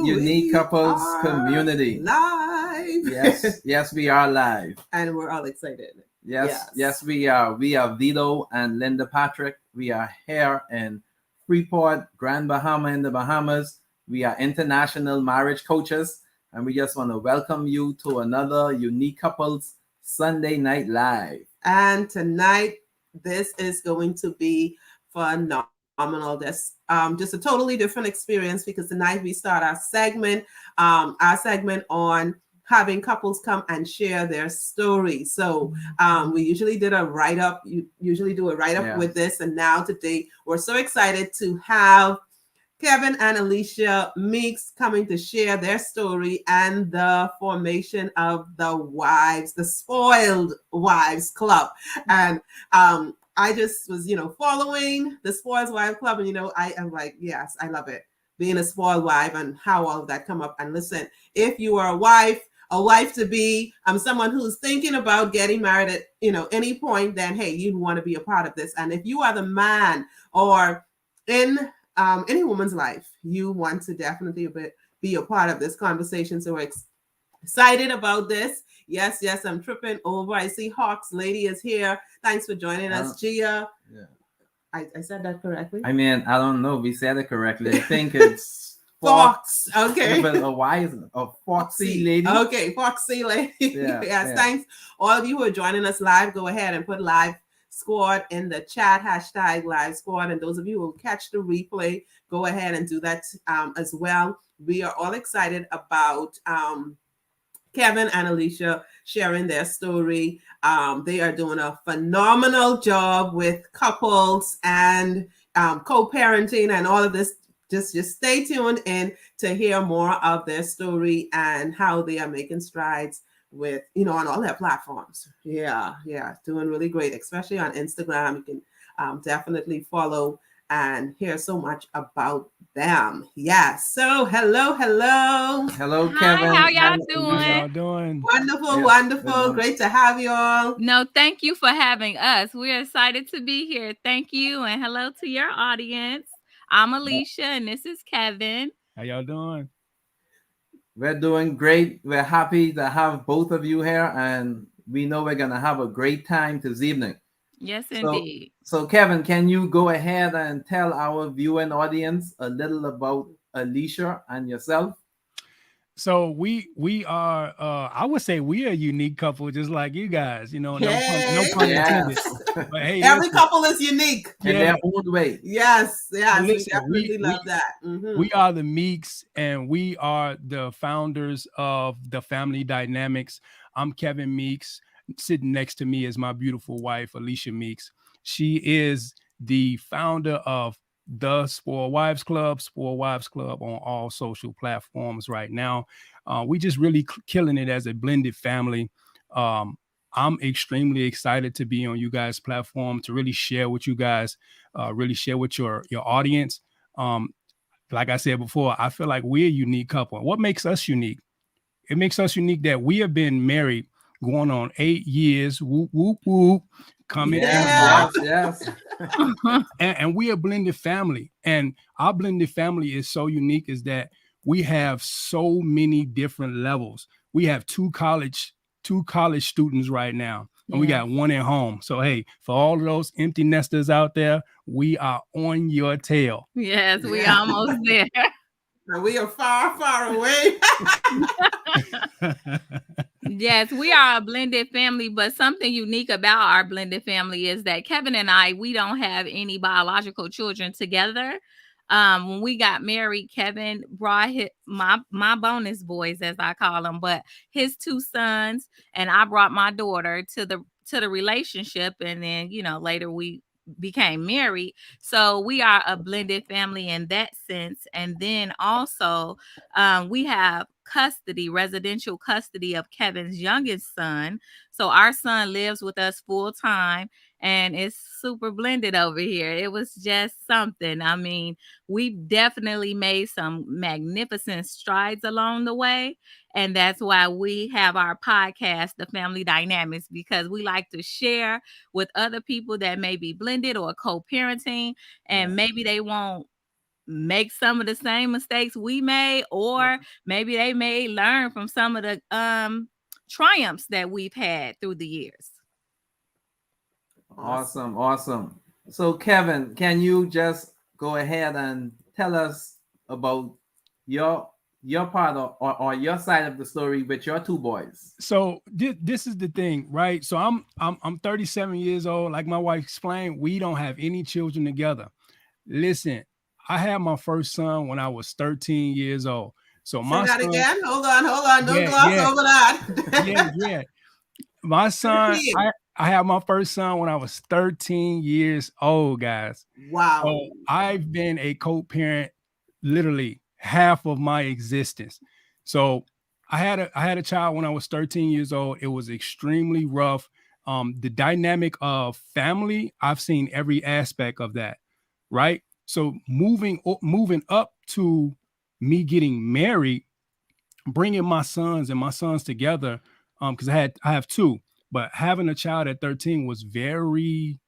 Unique Couples Community. Live. Yes, we are live. And we're all excited. Yes, we are. We are Vito and Linda Patrick. We are here in Freeport, Grand Bahama in the Bahamas. We are international marriage coaches, and we just want to welcome you to another Unique Couples Sunday Night Live. And tonight, this is going to be phenomenal. That's just a totally different experience because tonight we start our segment on having couples come and share their story. So we usually did a write-up. You usually do a write-up with this. And now today, we're so excited to have Kevin and Alicia Meeks coming to share their story and the formation of the Spoiled Wives Club. And I just was, following the Spoiled Wives Club. And, I am like, yes, I love it. Being a spoiled wife and how all of that come up. And listen, if you are a wife to be, someone who's thinking about getting married at, any point, then, hey, you'd want to be a part of this. And if you are the man or in any woman's life, you want to definitely be a part of this conversation. So we're excited about this. Yes, I'm tripping over. I see Hawks Lady is here. Thanks for joining us, Gia. Yeah. I said that correctly? I mean, I don't know if we said it correctly. I think it's Fox. Okay. A Foxy Lady. Okay, Foxy Lady. Yes, thanks. All of you who are joining us live, go ahead and put live squad in the chat, hashtag live squad. And those of you who catch the replay, go ahead and do that as well. We are all excited about Kevin and Alicia sharing their story. They are doing a phenomenal job with couples and co-parenting and all of this. Just stay tuned in to hear more of their story and how they are making strides with, on all their platforms. Yeah, doing really great, especially on Instagram. You can definitely follow and hear so much about them. Yes. So hello, Kevin. How y'all doing? How y'all doing? Wonderful. Great to have you all. No, thank you for having us. We're excited to be here. Thank you, and hello to your audience. I'm Alicia, and this is Kevin. How y'all doing? We're doing great. We're happy to have both of you here, and we know we're going to have a great time this evening. Yes, indeed. So Kevin, can you go ahead and tell our viewing audience a little about Alicia and yourself? So we are, I would say we are a unique couple, just like you guys. No pun intended. But hey, every couple is unique in their own way. Yes, listen, we definitely love that. Mm-hmm. We are the Meeks, and we are the founders of the Family Dynamics. I'm Kevin Meeks. Sitting next to me is my beautiful wife, Alicia Meeks. She is the founder of the Spoiled Wives Club on all social platforms right now. We just really killing it as a blended family. I'm extremely excited to be on you guys' platform to really share with you guys, really share with your audience. Like I said before, I feel like we're a unique couple. What makes us unique? It makes us unique that we have been married going on 8 years. Whoop, whoop, whoop. Coming yes. and we are a blended family, and our blended family is so unique is that we have so many different levels. We have two college students right now, and we got one at home. So hey, for all of those empty nesters out there, we are on your tail. Yes, we almost there. We are far away. Yes, we are a blended family, but something unique about our blended family is that Kevin and I, we don't have any biological children together. When we got married, Kevin brought my bonus boys, as I call them, but his 2 sons, and I brought my daughter to the relationship, and then later we became married. So we are a blended family in that sense. And then also we have residential custody of Kevin's youngest son. So our son lives with us full time, and it's super blended over here. It was just something. I mean, we've definitely made some magnificent strides along the way. And that's why we have our podcast, The Family Dynamics, because we like to share with other people that may be blended or co-parenting, and maybe they won't make some of the same mistakes we made, or maybe they may learn from some of the triumphs that we've had through the years. Awesome. So Kevin, can you just go ahead and tell us about your part or your side of the story with your two boys? So this is the thing, right? So I'm 37 years old. Like my wife explained, we don't have any children together. Listen, I had my first son when I was 13 years old. So my Say that son, again. Hold on. Don't gloss over that. yeah. My son, I had my first son when I was 13 years old, guys. Wow. So I've been a co-parent literally half of my existence. So I had a child when I was 13 years old. It was extremely rough. The dynamic of family, I've seen every aspect of that, right? So moving up to me getting married, bringing my sons together, because I have two, but having a child at 13 was very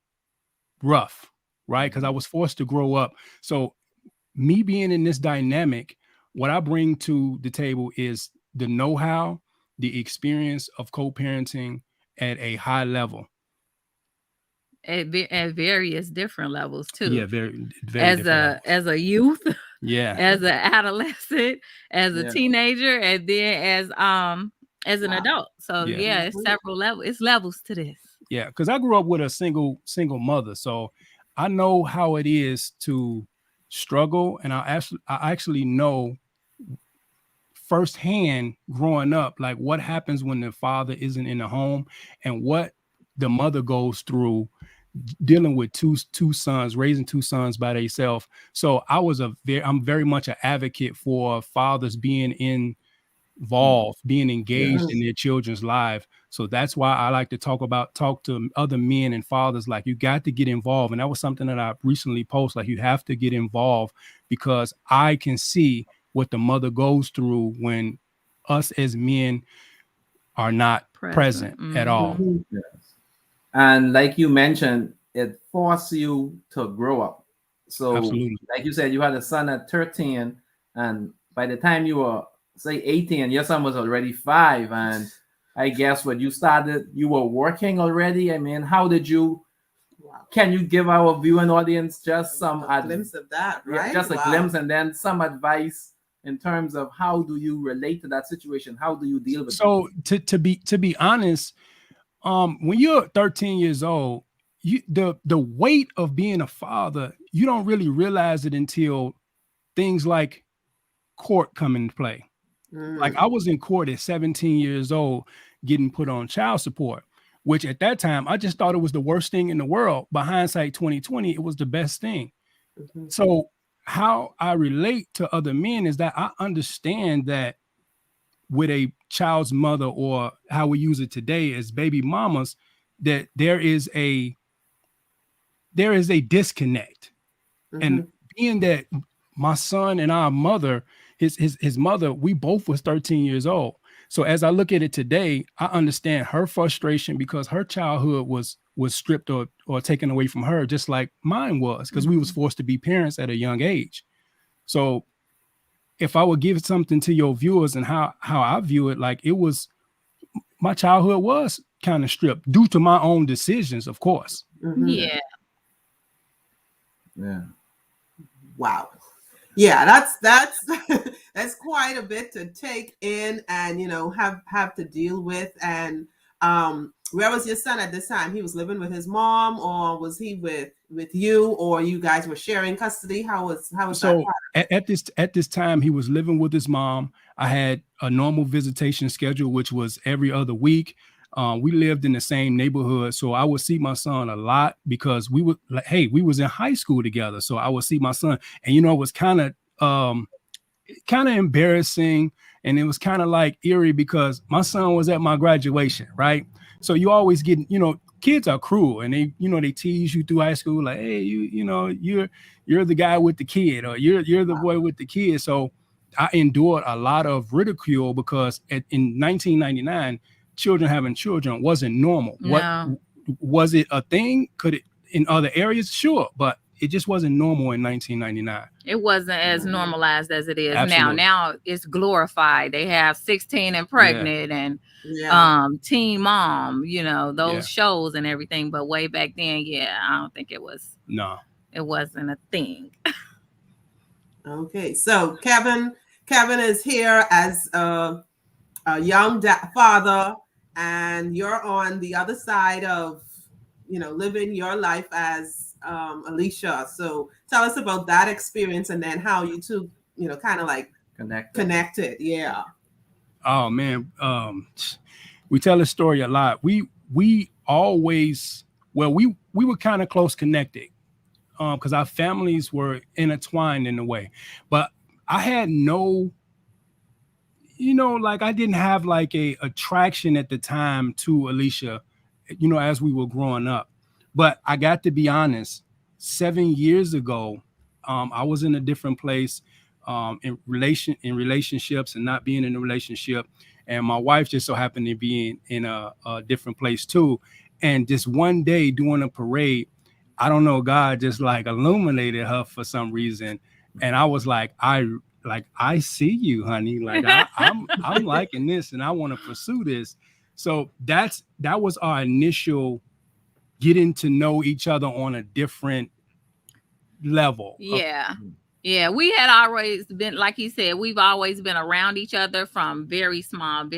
rough, right? Because I was forced to grow up. So me being in this dynamic, what I bring to the table is the know-how, the experience of co-parenting at a high level. At various different levels too. Yeah, very as a youth, yeah, as an adolescent, as a teenager, and then as an adult. So it's several levels. It's levels to this. Yeah, because I grew up with a single mother, so I know how it is to struggle, and I actually know firsthand growing up, like what happens when the father isn't in the home and what the mother goes through dealing with two sons, raising two sons by themselves. So I'm very much an advocate for fathers being involved, being engaged in their children's life. So that's why I like to talk to other men and fathers, like you got to get involved. And that was something that I recently posted, like you have to get involved, because I can see what the mother goes through when us as men are not present at all. Yes. And like you mentioned, it forces you to grow up. So absolutely, like you said, you had a son at 13, and by the time you were, say, 18, your son was already 5. And I guess when you started, you were working already. I mean, how did you, can you give our viewing audience just some glimpse of that, right? Just a glimpse, and then some advice in terms of how do you relate to that situation? How do you deal with it? So to be honest, when you're 13 years old, the weight of being a father, you don't really realize it until things like court come into play. Like I was in court at 17 years old getting put on child support, which at that time I just thought it was the worst thing in the world. By hindsight 2020, it was the best thing. So how I relate to other men is that I understand that with a child's mother, or how we use it today as baby mamas, that there is a disconnect. And being that my son and our mother, his mother, we both was 13 years old. So as I look at it today, I understand her frustration because her childhood was stripped or taken away from her, just like mine was, because we was forced to be parents at a young age. So if I would give something to your viewers and how I view it, like it was, my childhood was kind of stripped due to my own decisions, of course. Yeah. Wow. Yeah, that's quite a bit to take in and have to deal with. And where was your son at this time? He was living with his mom, or was he with you, or you guys were sharing custody? How was so that? At this time, he was living with his mom. I had a normal visitation schedule, which was every other week. We lived in the same neighborhood, so I would see my son a lot because we was in high school together. So I would see my son, and it was kind of embarrassing, and it was kind of like eerie because my son was at my graduation, right? So you always get, kids are cruel, and they tease you through high school, like, hey, you're the guy with the kid, or you're the boy with the kid. So I endured a lot of ridicule because in 1999. Children having children wasn't normal. No. What was it a thing? Could it in other areas? Sure, but it just wasn't normal in 1999. It wasn't as normalized as it is Absolutely. now. Now it's glorified. They have 16 and pregnant and Teen Mom, you know, those shows and everything. But way back then, I don't think it was. No, it wasn't a thing. Okay, so Kevin is here as a young father, and you're on the other side of, you know, living your life as Alicia. So tell us about that experience, and then how you two, you know, kind of like connected. Yeah. Oh man, we tell this story a lot. We always, well, we were kind of close connected, because our families were intertwined in a way, but I had no, you know, like I didn't have like a attraction at the time to Alicia, you know, as we were growing up. But I got to be honest, 7 years ago, I was in a different place, in relationships and not being in a relationship. And my wife just so happened to be in a different place too. And just one day during a parade, I don't know, God just like illuminated her for some reason. And I was like, I see you, honey. Like I'm liking this and I want to pursue this. So that was our initial getting to know each other on a different level. Yeah. We had always been, like he said, we've always been around each other from very small,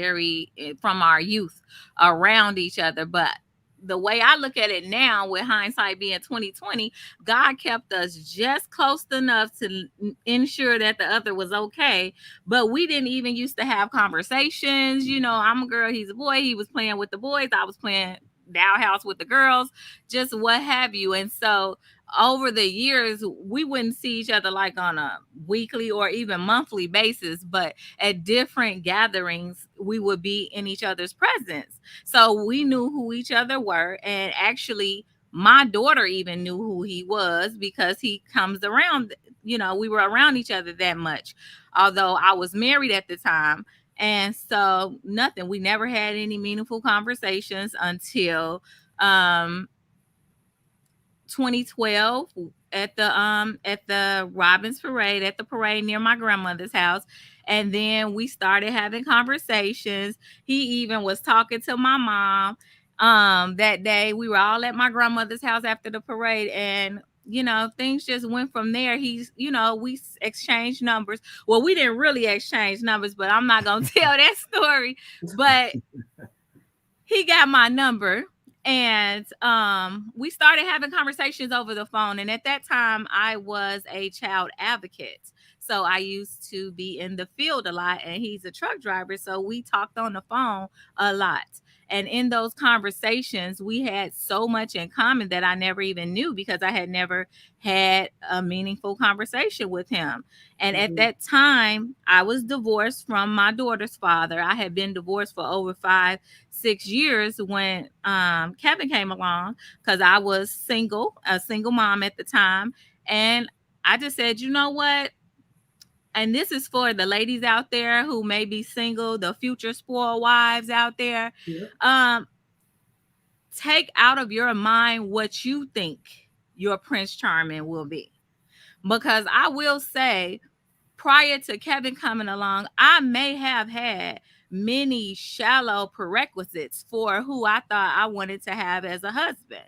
from our youth, around each other. But the way I look at it now, with hindsight being 2020, God kept us just close enough to ensure that the other was okay. But we didn't even used to have conversations. You know, I'm a girl, he's a boy. He was playing with the boys, I was playing dollhouse with the girls, just what have you. And so over the years, we wouldn't see each other like on a weekly or even monthly basis, but at different gatherings, we would be in each other's presence. So we knew who each other were. And actually, my daughter even knew who he was, because he comes around, you know, we were around each other that much, although I was married at the time. And so we never had any meaningful conversations until 2012 at the Robbins Parade, at the parade near my grandmother's house. And then we started having conversations. He even was talking to my mom. That day we were all at my grandmother's house after the parade, and you know, things just went from there. He's, you know, we exchanged numbers. Well, we didn't really exchange numbers, but I'm not gonna tell that story. But he got my number, and we started having conversations over the phone. And at that time, I was a child advocate, so I used to be in the field a lot, and he's a truck driver, so we talked on the phone a lot. And in those conversations, we had so much in common that I never even knew, because I had never had a meaningful conversation with him. And at that time, I was divorced from my daughter's father. I had been divorced for over 5-6 years when Kevin came along, because I was a single mom at the time. And I just said, you know what? And this is for the ladies out there who may be single, the future spoiled wives out there. Take out of your mind what you think your Prince Charming will be. Because I will say, prior to Kevin coming along, I may have had many shallow prerequisites for who I thought I wanted to have as a husband.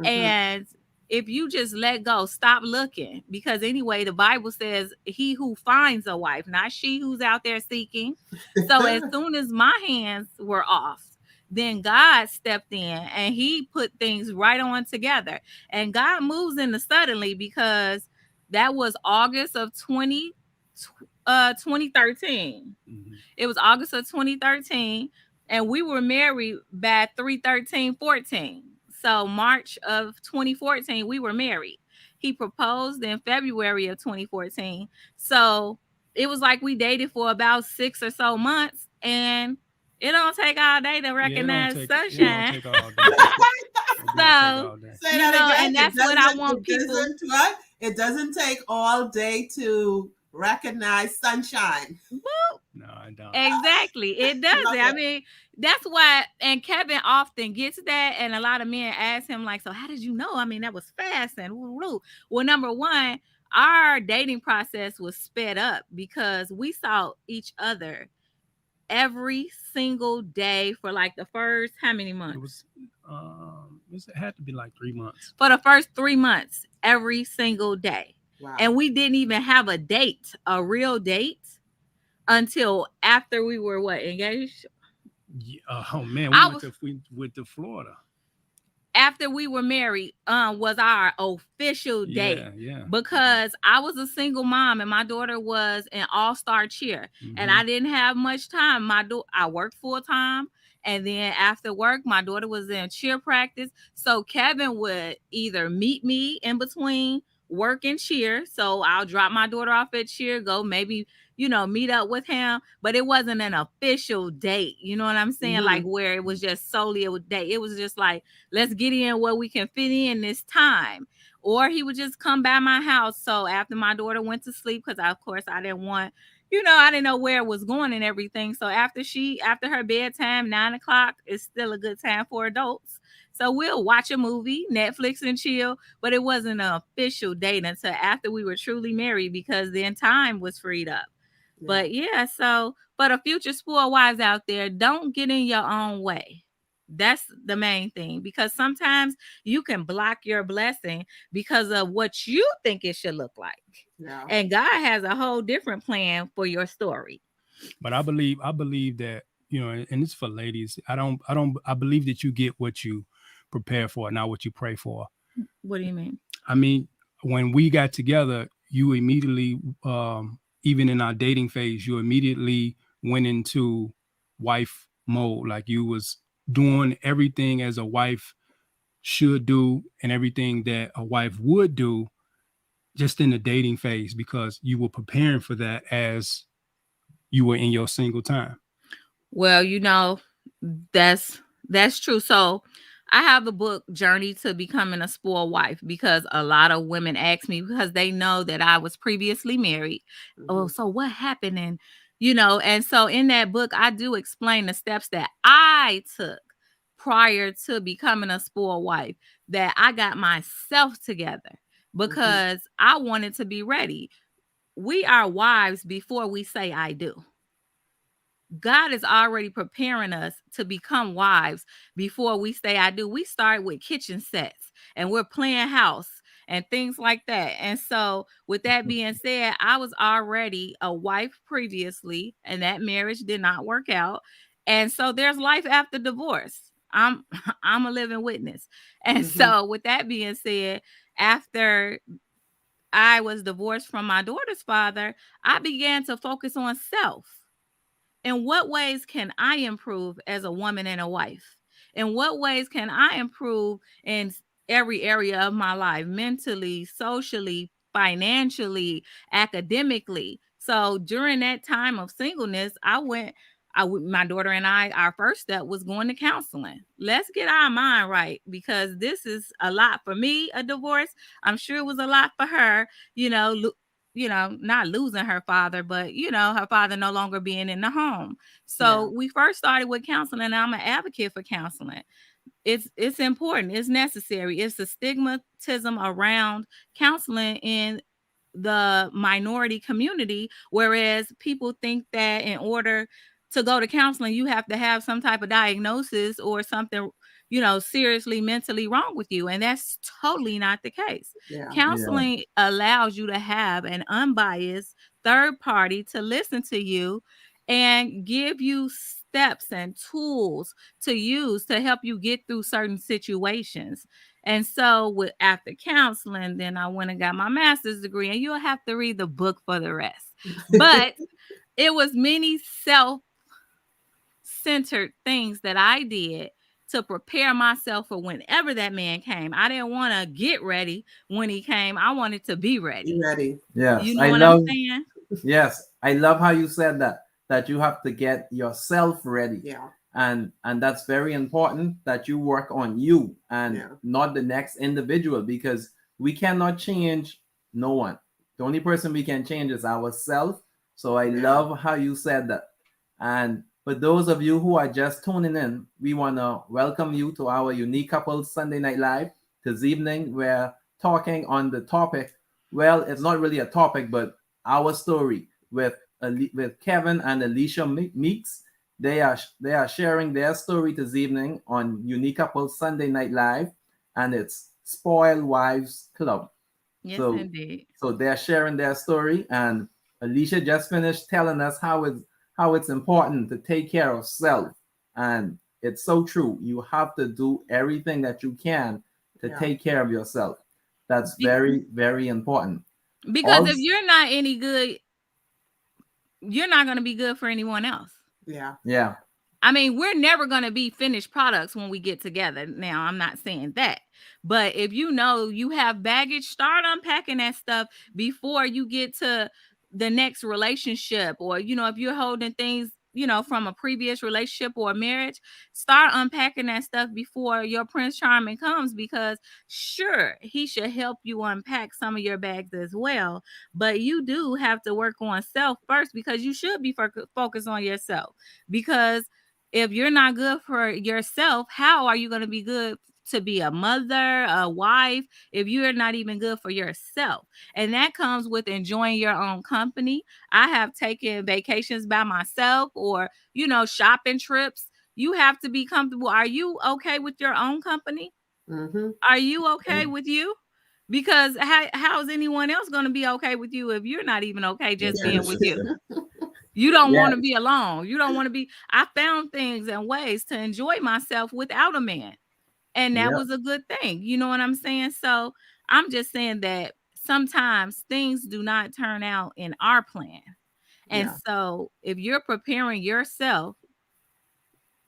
And if you just let go, stop looking, because anyway, the Bible says he who finds a wife, not she who's out there seeking. So as soon as my hands were off, then God stepped in and he put things right on together. And God moves in the suddenly, because that was August of 2013. It was August of 2013, and we were married by 3/13/14. So March of 2014, we were married. He proposed in February of 2014. So it was like we dated for about 6 or so months, and it don't take all day to recognize sunshine. So, say that again. And that's what I want people. It doesn't take all day to recognize sunshine. No, I don't. Exactly. It doesn't. I mean, that's why, and Kevin often gets that, and a lot of men ask him like, so how did you know? I mean, that was fast and woo-woo. Well, number one, our dating process was sped up because we saw each other every single day for like the first how many months? It had to be like 3 months. For the first 3 months, every single day. Wow. And we didn't even have a date, a real date, until after we were engaged? Yeah, oh man, we went to Florida. After we were married, was our official date. Yeah. Because I was a single mom and my daughter was an all-star cheer, and I didn't have much time. I worked full time, and then after work, my daughter was in cheer practice. So Kevin would either meet me in between work and cheer. So I'll drop my daughter off at cheer, go maybe, meet up with him, but it wasn't an official date. You know what I'm saying? Like where it was just solely a date. It was just like, let's get in where we can fit in this time. Or he would just come by my house. So after my daughter went to sleep, because of course I didn't want, I didn't know where it was going and everything. So after her bedtime, 9:00 is still a good time for adults. So we'll watch a movie, Netflix and chill, but it wasn't an official date until after we were truly married, because then time was freed up. Yeah. But yeah, so for the future spoiled wives out there, don't get in your own way. That's the main thing, because sometimes you can block your blessing because of what you think it should look like. Yeah. And God has a whole different plan for your story. But I believe that, and it's for ladies. I believe that you get what you prepare for, not what you pray for. What do you mean? I mean, when we got together, you immediately, even in our dating phase, you immediately went into wife mode. Like you was doing everything as a wife should do and everything that a wife would do just in the dating phase, because you were preparing for that as you were in your single time. Well, that's true. So I have the book Journey to Becoming a Spoiled Wife, because a lot of women ask me, because they know that I was previously married. Oh, so what happened? And, and so in that book, I do explain the steps that I took prior to becoming a spoiled wife, that I got myself together because I wanted to be ready. We are wives before we say I do. God is already preparing us to become wives before we say I do. We start with kitchen sets and we're playing house and things like that. And so with that being said, I was already a wife previously, and that marriage did not work out. And so there's life after divorce. I'm a living witness. And so with that being said, after I was divorced from my daughter's father, I began to focus on self. In what ways can I improve as a woman and a wife? In what ways can I improve in every area of my life, mentally, socially, financially, academically? So during that time of singleness, my daughter and I, our first step was going to counseling. Let's get our mind right, because this is a lot for me, a divorce. I'm sure it was a lot for her, not losing her father, but, her father no longer being in the home. So we first started with counseling, and I'm an advocate for counseling. It's important. It's necessary. It's the stigmatism around counseling in the minority community, whereas people think that in order to go to counseling, you have to have some type of diagnosis or something, seriously mentally wrong with you. And that's totally not the case. Yeah. Counseling allows you to have an unbiased third party to listen to you and give you steps and tools to use to help you get through certain situations. And so after counseling, then I went and got my master's degree, and you'll have to read the book for the rest. But it was many self-centered things that I did to prepare myself for whenever that man came. I didn't want to get ready when he came. I wanted to be ready. Be ready. Yes. You know what I'm saying? Yes. I love how you said that you have to get yourself ready. Yeah. And that's very important, that you work on you and not the next individual, because we cannot change no one. The only person we can change is ourselves. So I love how you said that. And For those of you who are just tuning in, we want to welcome you to our Unique Couples Sunday Night Live. This evening, we're talking on the topic. Well, it's not really a topic, but our story with Kevin and Alicia Meeks. They are sharing their story this evening on Unique Couples Sunday Night Live, and it's Spoiled Wives Club. Yes, so, indeed. So they're sharing their story, and Alicia just finished telling us how it's important to take care of self, and it's so true. You have to do everything that you can to take care of yourself. That's very, very important. Because if you're not any good, you're not going to be good for anyone else. Yeah. I mean, we're never going to be finished products when we get together. Now, I'm not saying that. But if you know you have baggage, start unpacking that stuff before you get to the next relationship. Or, if you're holding things, from a previous relationship or marriage, start unpacking that stuff before your Prince Charming comes, because sure, he should help you unpack some of your bags as well. But you do have to work on self first, because you should be focused on yourself. Because if you're not good for yourself, how are you going to be good to be a mother, a wife, if you're not even good for yourself? And that comes with enjoying your own company. I have taken vacations by myself, or, shopping trips. You have to be comfortable. Are you okay with your own company? Mm-hmm. Are you okay with you? Because how is anyone else going to be okay with you if you're not even okay just being with you? You don't want to be alone. You don't want to be. I found things and ways to enjoy myself without a man. And that was a good thing. You know what I'm saying? So I'm just saying that sometimes things do not turn out in our plan. And so if you're preparing yourself,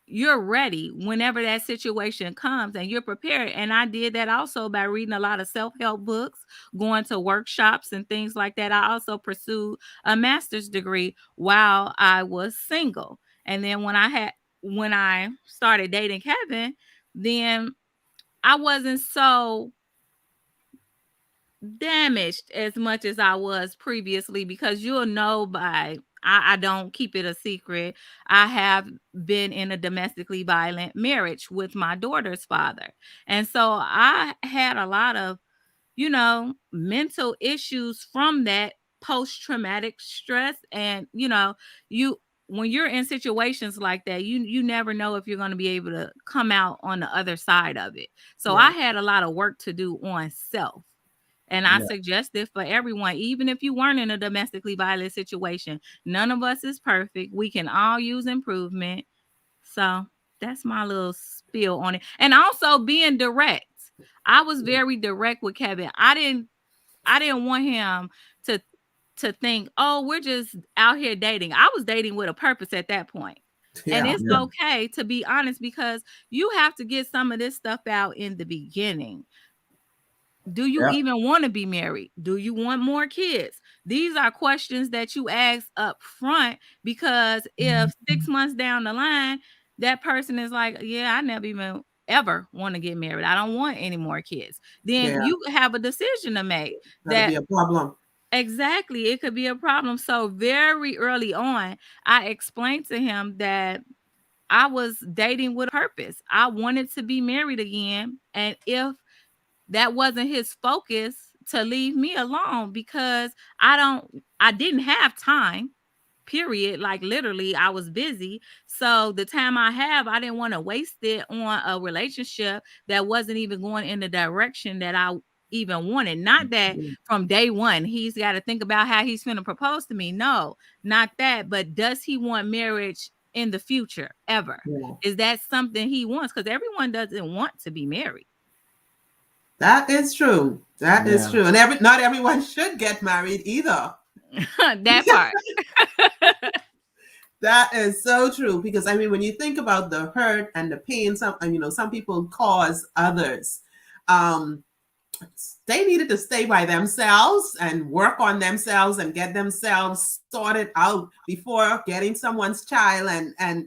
you're ready whenever that situation comes, and you're prepared. And I did that also by reading a lot of self-help books, going to workshops and things like that. I also pursued a master's degree while I was single. And then when I started dating Kevin, then I wasn't so damaged as much as I was previously, because you'll know by I don't keep it a secret. I have been in a domestically violent marriage with my daughter's father. And so I had a lot of, mental issues from that post-traumatic stress. And, when you're in situations like that, you never know if you're going to be able to come out on the other side of it. So I had a lot of work to do on self. And I suggest it for everyone, even if you weren't in a domestically violent situation. None of us is perfect. We can all use improvement. So that's my little spiel on it. And also being direct. I was very direct with Kevin. I didn't want him to think, oh, we're just out here dating. I was dating with a purpose at that point. And it's okay to be honest, because you have to get some of this stuff out in the beginning. Do you even want to be married? Do you want more kids? These are questions that you ask up front, because if 6 months down the line, that person is like, yeah, I never even ever want to get married, I don't want any more kids, then you have a decision to make. That'll be a problem. Exactly. It could be a problem. So very early on, I explained to him that I was dating with a purpose. I wanted to be married again. And if that wasn't his focus, to leave me alone, because I didn't have time, period. Like literally I was busy. So the time I have, I didn't want to waste it on a relationship that wasn't even going in the direction that I even wanted. Not that from day one, he's got to think about how he's going to propose to me. No, not that. But does he want marriage in the future ever? Is that something he wants? Because everyone doesn't want to be married. That is true. That is true. And not everyone should get married either. That part. That is so true. Because I mean, when you think about the hurt and the pain, some people cause others. They needed to stay by themselves and work on themselves and get themselves sorted out before getting someone's child and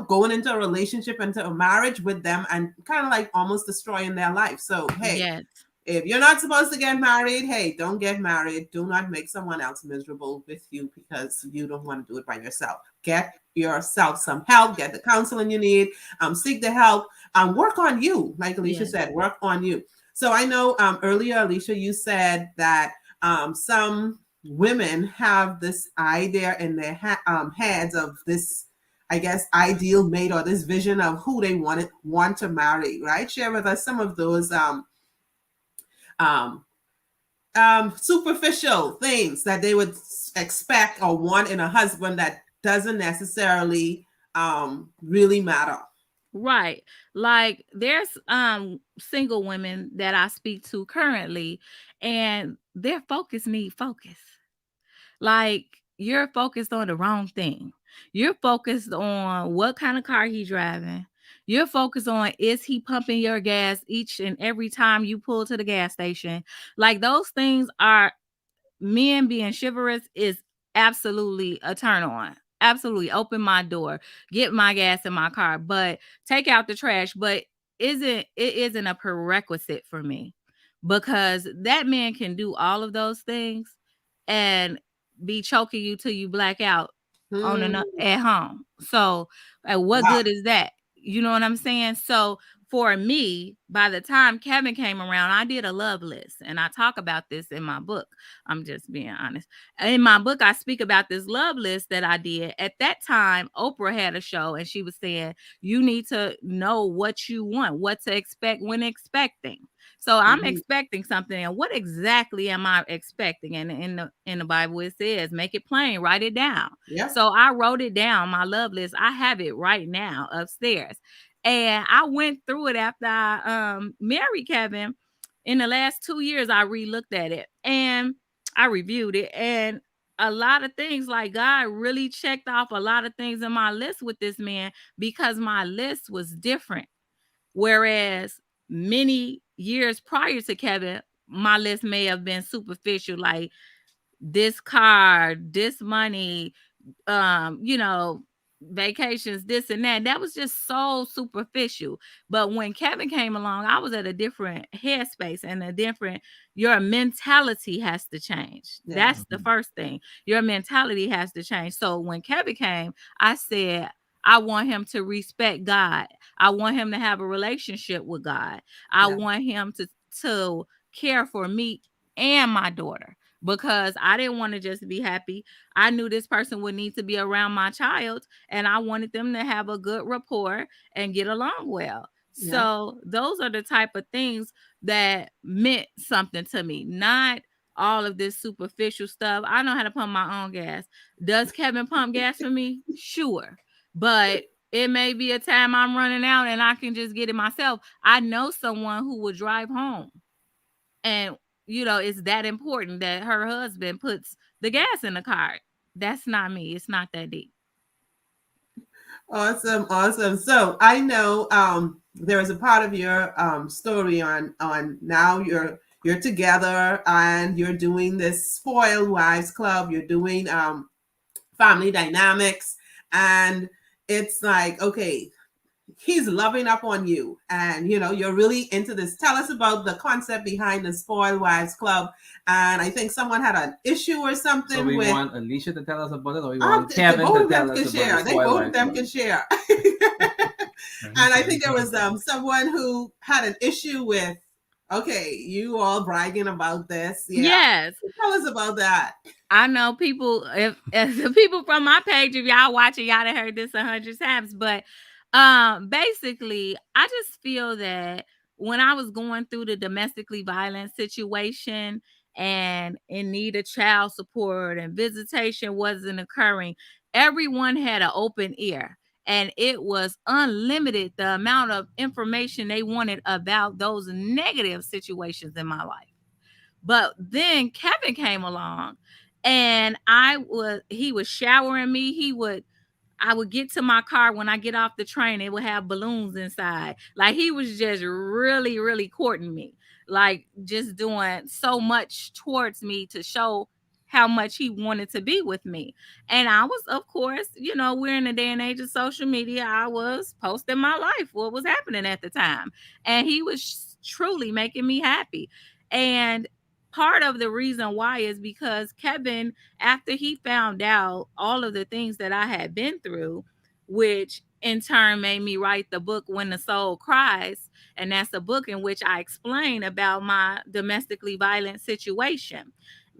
going into a relationship, into a marriage with them, and kind of like almost destroying their life. So hey, If you're not supposed to get married, hey, don't get married. Do not make someone else miserable with you because you don't want to do it by yourself. Get yourself some help. Get the counseling you need. Seek the help. Work on you. Like Alicia said, work on you. So I know earlier, Alicia, you said that some women have this idea in their heads of this, I guess, ideal mate or this vision of who they want to marry, right? Share with us some of those superficial things that they would expect or want in a husband that doesn't necessarily really matter. Right. Like there's single women that I speak to currently, and their focus need focus. Like you're focused on the wrong thing. You're focused on what kind of car he's driving. You're focused on, is he pumping your gas each and every time you pull to the gas station? Like those things are, men being chivalrous is absolutely a turn on. Absolutely open my door, get my gas in my car, but take out the trash. But it isn't a prerequisite for me, because that man can do all of those things and be choking you till you black out at home. So what good is that? You know what I'm saying? So for me, by the time Kevin came around, I did a love list, and I talk about this in my book. I'm just being honest. In my book, I speak about this love list that I did. At that time, Oprah had a show, and she was saying, you need to know what you want, what to expect when expecting. So I'm expecting something, and what exactly am I expecting? And in the Bible, it says, make it plain, write it down. Yeah. So I wrote it down, my love list. I have it right now upstairs. And I went through it after I married Kevin. In the last 2 years, I re-looked at it and I reviewed it. And a lot of things, like God really checked off a lot of things in my list with this man, because my list was different. Whereas many years prior to Kevin, my list may have been superficial, like this car, this money, vacations, this and that. That was just so superficial. But when Kevin came along, I was at a different headspace and your mentality has to change. Yeah. That's the first thing. Your mentality has to change. So when Kevin came, I said, I want him to respect God. I want him to have a relationship with God. I want him to care for me and my daughter, because I didn't want to just be happy. I knew this person would need to be around my child, and I wanted them to have a good rapport and get along well. Yeah. So those are the type of things that meant something to me, not all of this superficial stuff. I know how to pump my own gas. Does Kevin pump gas for me? Sure. But it may be a time I'm running out and I can just get it myself. I know someone who will drive home, and it's that important that her husband puts the gas in the car. That's not me. It's not that deep. Awesome. So I know there is a part of your story on now you're together and you're doing this Spoiled Wives Club. You're doing family dynamics, and it's like, okay, he's loving up on you, and you're really into this. Tell us about the concept behind the Spoiled Wives Club. And I think someone had an issue or something. So we want Alicia to tell us about it, or we want Kevin to tell us about it? They both of them can share. And I think there was someone who had an issue with, okay, you all bragging about this. Yes. Tell us about that. I know people, if the people from my page, if y'all watching, y'all have heard this 100 times, but basically, I just feel that when I was going through the domestically violent situation and in need of child support and visitation wasn't occurring, everyone had an open ear, and it was unlimited the amount of information they wanted about those negative situations in my life. But then Kevin came along, and he was showering me. I would get to my car. When I get off the train, it would have balloons inside. Like, he was just really, really courting me, like just doing so much towards me to show how much he wanted to be with me. And I was, of course, we're in the day and age of social media. I was posting my life, what was happening at the time. And he was truly making me happy. And part of the reason why is because Kevin, after he found out all of the things that I had been through, which in turn made me write the book When the Soul Cries, and that's a book in which I explain about my domestically violent situation.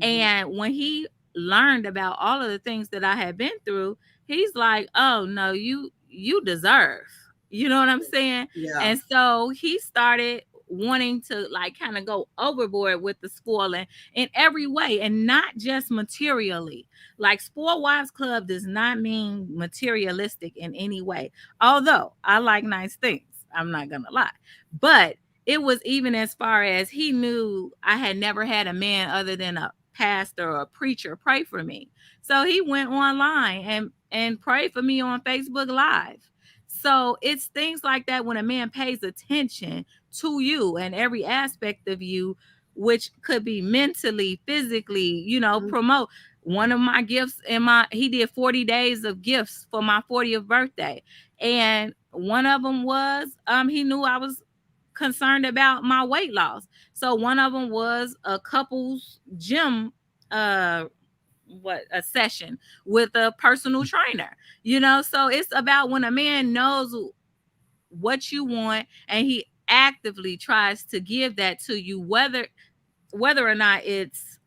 And when he learned about all of the things that I had been through, he's like, "Oh no, you deserve." You know what I'm saying? Yeah. And so he started wanting to like kind of go overboard with the spoiling in every way, and not just materially. Like Spoiled Wives Club does not mean materialistic in any way. Although I like nice things, I'm not gonna lie. But it was even as far as he knew I had never had a man other than a pastor or a preacher pray for me. So he went online and prayed for me on Facebook Live. So it's things like that when a man pays attention to you and every aspect of you, which could be mentally, physically, promote. One of my gifts he did 40 days of gifts for my 40th birthday. And one of them was he knew I was concerned about my weight loss. So one of them was a couples gym a session with a personal trainer. So it's about when a man knows what you want and he actively tries to give that to you, whether or not it's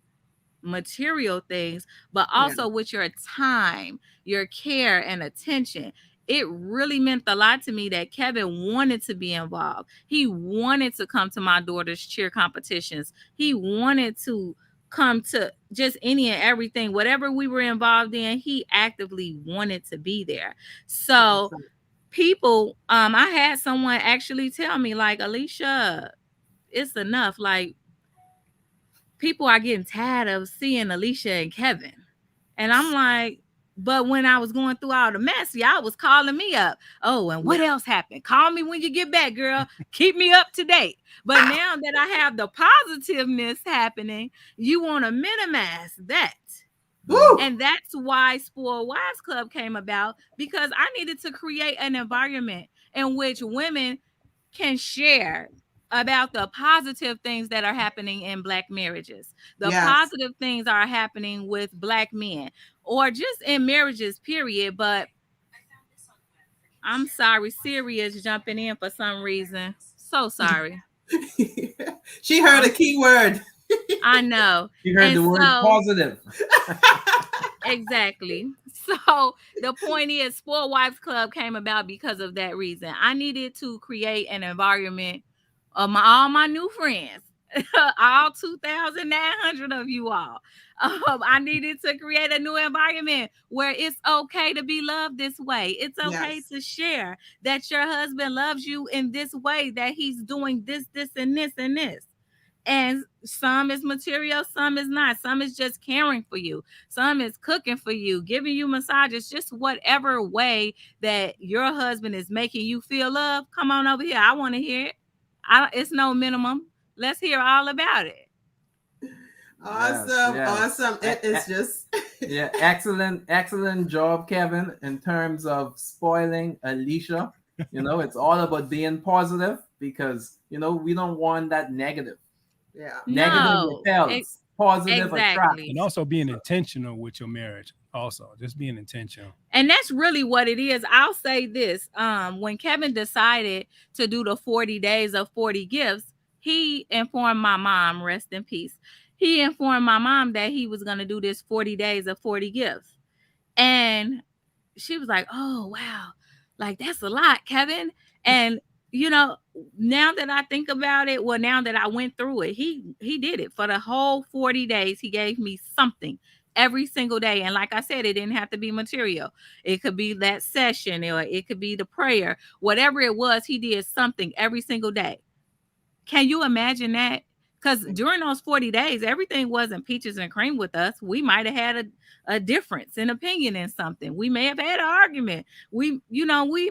material things, but also with your time, your care and attention. It really meant a lot to me that Kevin wanted to be involved. He wanted to come to my daughter's cheer competitions. He wanted to come to just any and everything, whatever we were involved in, he actively wanted to be there. So people, I had someone actually tell me, like, Alicia, it's enough. Like, people are getting tired of seeing Alicia and Kevin. And I'm like, but when I was going through all the mess, y'all was calling me up. Oh, and what else happened? Call me when you get back, girl. Keep me up to date. But now that I have the positiveness happening, you want to minimize that. Woo! And that's why Spoiled Wives Club came about, because I needed to create an environment in which women can share about the positive things that are happening in Black marriages, the positive things are happening with Black men, or just in marriages, period. But I'm sorry, Siri is jumping in for some reason. So sorry. She heard a key word. I know. You heard the word positive. Exactly. So the point is, Spoiled Wives Club came about because of that reason. I needed to create an environment of all my new friends, all 2,900 of you all. I needed to create a new environment where it's okay to be loved this way. It's okay to share that your husband loves you in this way, that he's doing this, and this, and this. And some is material, some is not. Some is just caring for you. Some is cooking for you, giving you massages, just whatever way that your husband is making you feel love. Come on over here. I want to hear it. It's no minimum. Let's hear all about it. Awesome. It is just excellent job, Kevin, in terms of spoiling Alicia. It's all about being positive, because we don't want that negative. Negative repels, positive attracts. And also being intentional with your marriage. Also, just being intentional. And that's really what it is. I'll say this. When Kevin decided to do the 40 days of 40 gifts, he informed my mom, rest in peace. He informed my mom that he was going to do this 40 days of 40 gifts. And she was like, oh, wow. Like, that's a lot, Kevin. And now that I think about it, well, now that I went through it, he did it for the whole 40 days. He gave me something every single day. And like I said, it didn't have to be material. It could be that session, or it could be the prayer, whatever it was, he did something every single day. Can you imagine that? Because during those 40 days, everything wasn't peaches and cream with us. We might have had a difference in opinion in something. We may have had an argument. We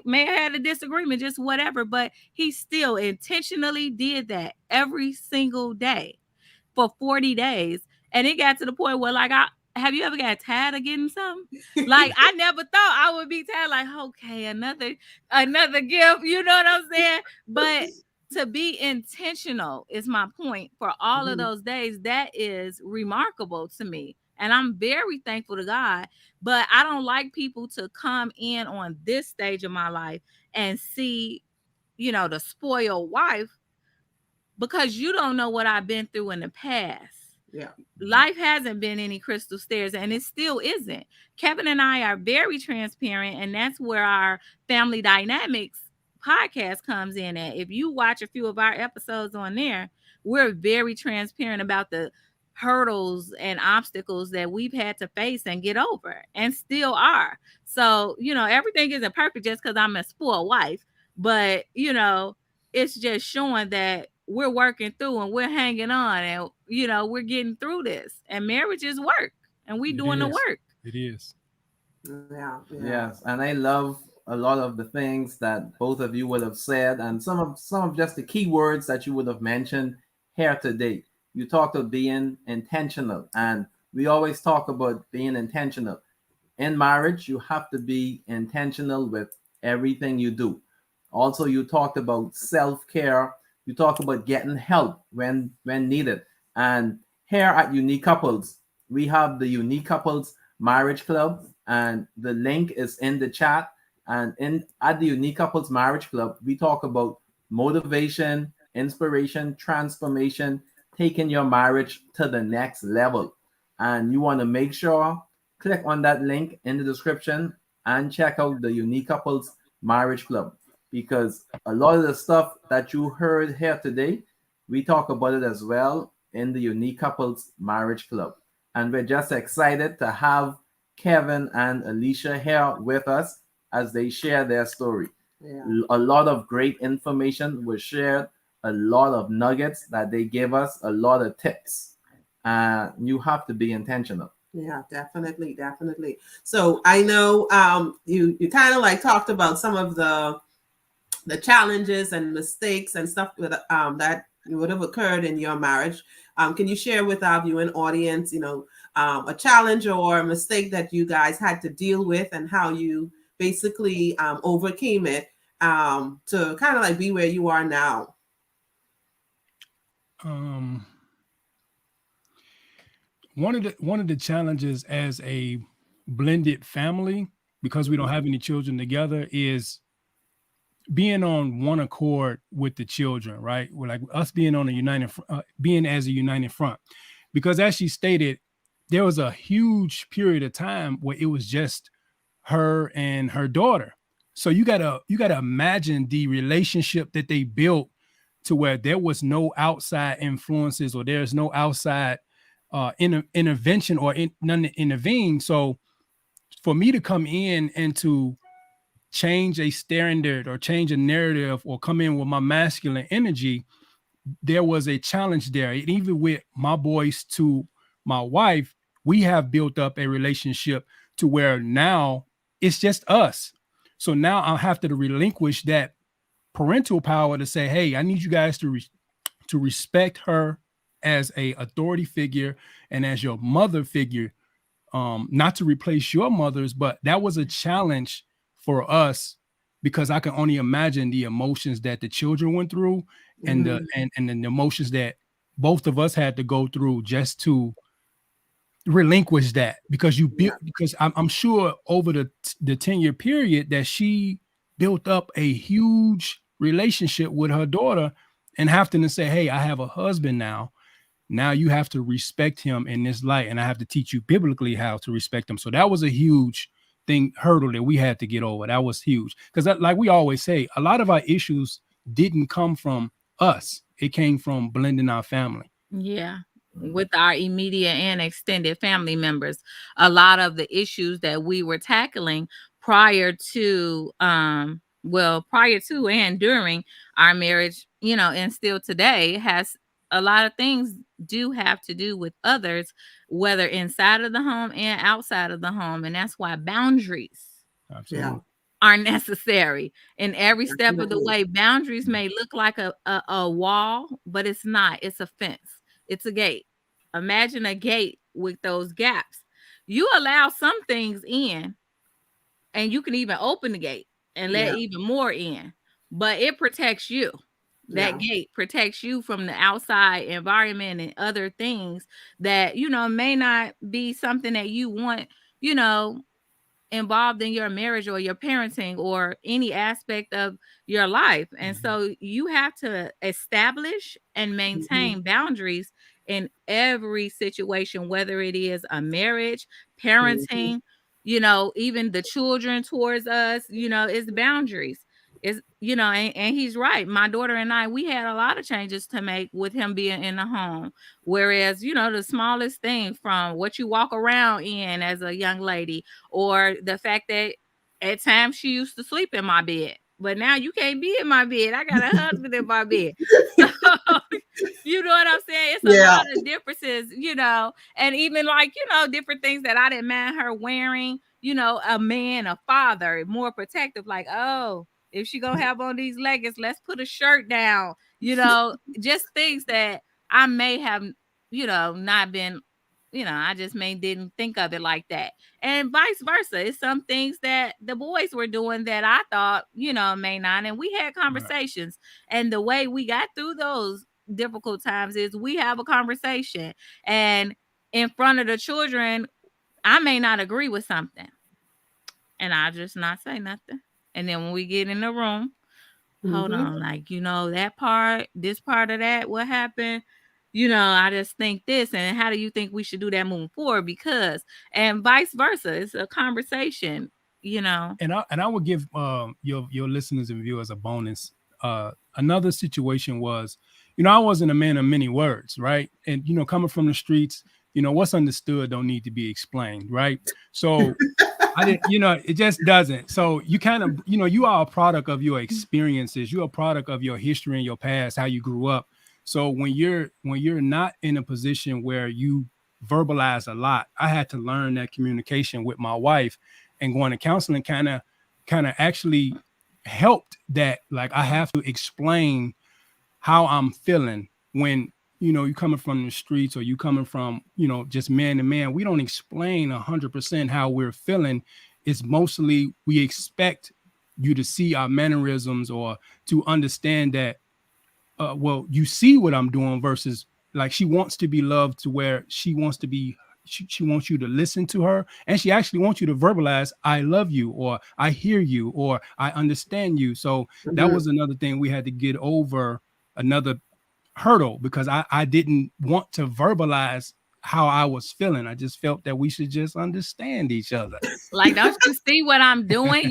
may have had a disagreement, just whatever. But he still intentionally did that every single day for 40 days. And it got to the point where, like, have you ever got tired of getting something? Like, I never thought I would be tired. Like, okay, another gift. You know what I'm saying? But to be intentional is my point for all of those days. That is remarkable to me. And I'm very thankful to God. But I don't like people to come in on this stage of my life and see, the spoiled wife, because you don't know what I've been through in the past. Yeah. Life hasn't been any crystal stairs, and it still isn't. Kevin and I are very transparent, and that's where our family dynamics podcast comes in at. If you watch a few of our episodes on there, we're very transparent about the hurdles and obstacles that we've had to face and get over, and still are. So, everything isn't perfect just because I'm a spoiled wife, but it's just showing that we're working through and we're hanging on, and we're getting through this. And marriage is work, and we doing the work. It is. Yeah. Yes, and I love a lot of the things that both of you would have said, and some of just the key words that you would have mentioned here today. You talked about being intentional, and we always talk about being intentional. In marriage, you have to be intentional with everything you do. Also, you talked about self-care. You talk about getting help when needed. And here at Unique Couples, we have the Unique Couples Marriage Club, and the link is in the chat. And at the Unique Couples Marriage Club, we talk about motivation, inspiration, transformation, taking your marriage to the next level. And you want to make sure, click on that link in the description and check out the Unique Couples Marriage Club, because a lot of the stuff that you heard here today, we talk about it as well in the Unique Couples Marriage Club. And we're just excited to have Kevin and Alicia here with us as they share their story. Yeah. A lot of great information was shared, a lot of nuggets that they gave us, a lot of tips. You have to be intentional. Yeah, definitely. So I know you kind of like talked about some of the challenges and mistakes and stuff with, that would have occurred in your marriage. Can you share with our viewing audience, a challenge or a mistake that you guys had to deal with, and how you basically overcame it to kind of like be where you are now? One of the challenges as a blended family, because we don't have any children together, is being on one accord with the children, right? We're like us being on being as a united front, because as she stated, there was a huge period of time where it was just her and her daughter. So you gotta imagine the relationship that they built, to where there was no outside influences, or there's no outside intervention or none to intervene. So for me to come in and to change a standard or change a narrative or come in with my masculine energy, there was a challenge there. And even with my boys to my wife, we have built up a relationship to where now it's just us. So now I'll have to relinquish that parental power to say, hey, I need you guys to respect her as a authority figure and as your mother figure, not to replace your mothers. But that was a challenge for us, because I can only imagine the emotions that the children went through, and the emotions that both of us had to go through just to relinquish that, because because I'm sure over the 10-year period that she built up a huge relationship with her daughter, and having to say, hey, I have a husband now you have to respect him in this light, and I have to teach you biblically how to respect him. So that was a huge hurdle that we had to get over. That was huge, because like we always say, a lot of our issues didn't come from us. It came from blending our family. Yeah. With our immediate and extended family members. A lot of the issues that we were tackling prior to and during our marriage, and still today, has a lot of things do have to do with others, whether inside of the home and outside of the home. And that's why boundaries are necessary in every step of the way. Boundaries may look like a wall, but it's not. It's a fence. It's a gate. Imagine a gate with those gaps. You allow some things in, and you can even open the gate and let even more in, but it protects you. That gate protects you from the outside environment and other things that, may not be something that you want, involved in your marriage or your parenting or any aspect of your life. And so you have to establish and maintain boundaries in every situation, whether it is a marriage, parenting, even the children towards us, it's boundaries. Is and he's right. My daughter and I, we had a lot of changes to make with him being in the home. Whereas, the smallest thing, from what you walk around in as a young lady, or the fact that at times she used to sleep in my bed, but now you can't be in my bed. I got a husband in my bed. So, you know what I'm saying? It's a lot of differences, and even like, different things that I didn't mind her wearing, a man, a father, more protective, like, oh, if she gonna have on these leggings, let's put a shirt down, just things that I may have, not been, I just didn't think of it like that. And vice versa. It's some things that the boys were doing that I thought, may not. And we had conversations. Right. And the way we got through those difficult times is we have a conversation. And in front of the children, I may not agree with something. And I just not say nothing. And then when we get in the room, hold on, like, that part, this part of that, what happened? I just think this, and how do you think we should do that moving forward? Because, and vice versa, it's a conversation, And I would give your listeners and viewers a bonus. Another situation was, I wasn't a man of many words, right? And coming from the streets, what's understood don't need to be explained, right? So I didn't, it just doesn't. So you kind of, you are a product of your experiences. You're a product of your history and your past, how you grew up. So when you're not in a position where you verbalize a lot, I had to learn that communication with my wife, and going to counseling kind of actually helped that. Like, I have to explain how I'm feeling when, you coming from the streets, or you coming from, just man to man. We don't explain 100% how we're feeling. It's mostly we expect you to see our mannerisms, or to understand that, well, you see what I'm doing, versus like, she wants to be loved to where she wants to be, she wants you to listen to her, and she actually wants you to verbalize, I love you, or I hear you, or I understand you. So that was another thing we had to get over, another hurdle, because I didn't want to verbalize how I was feeling. I just felt that we should just understand each other. Like, don't you see what I'm doing,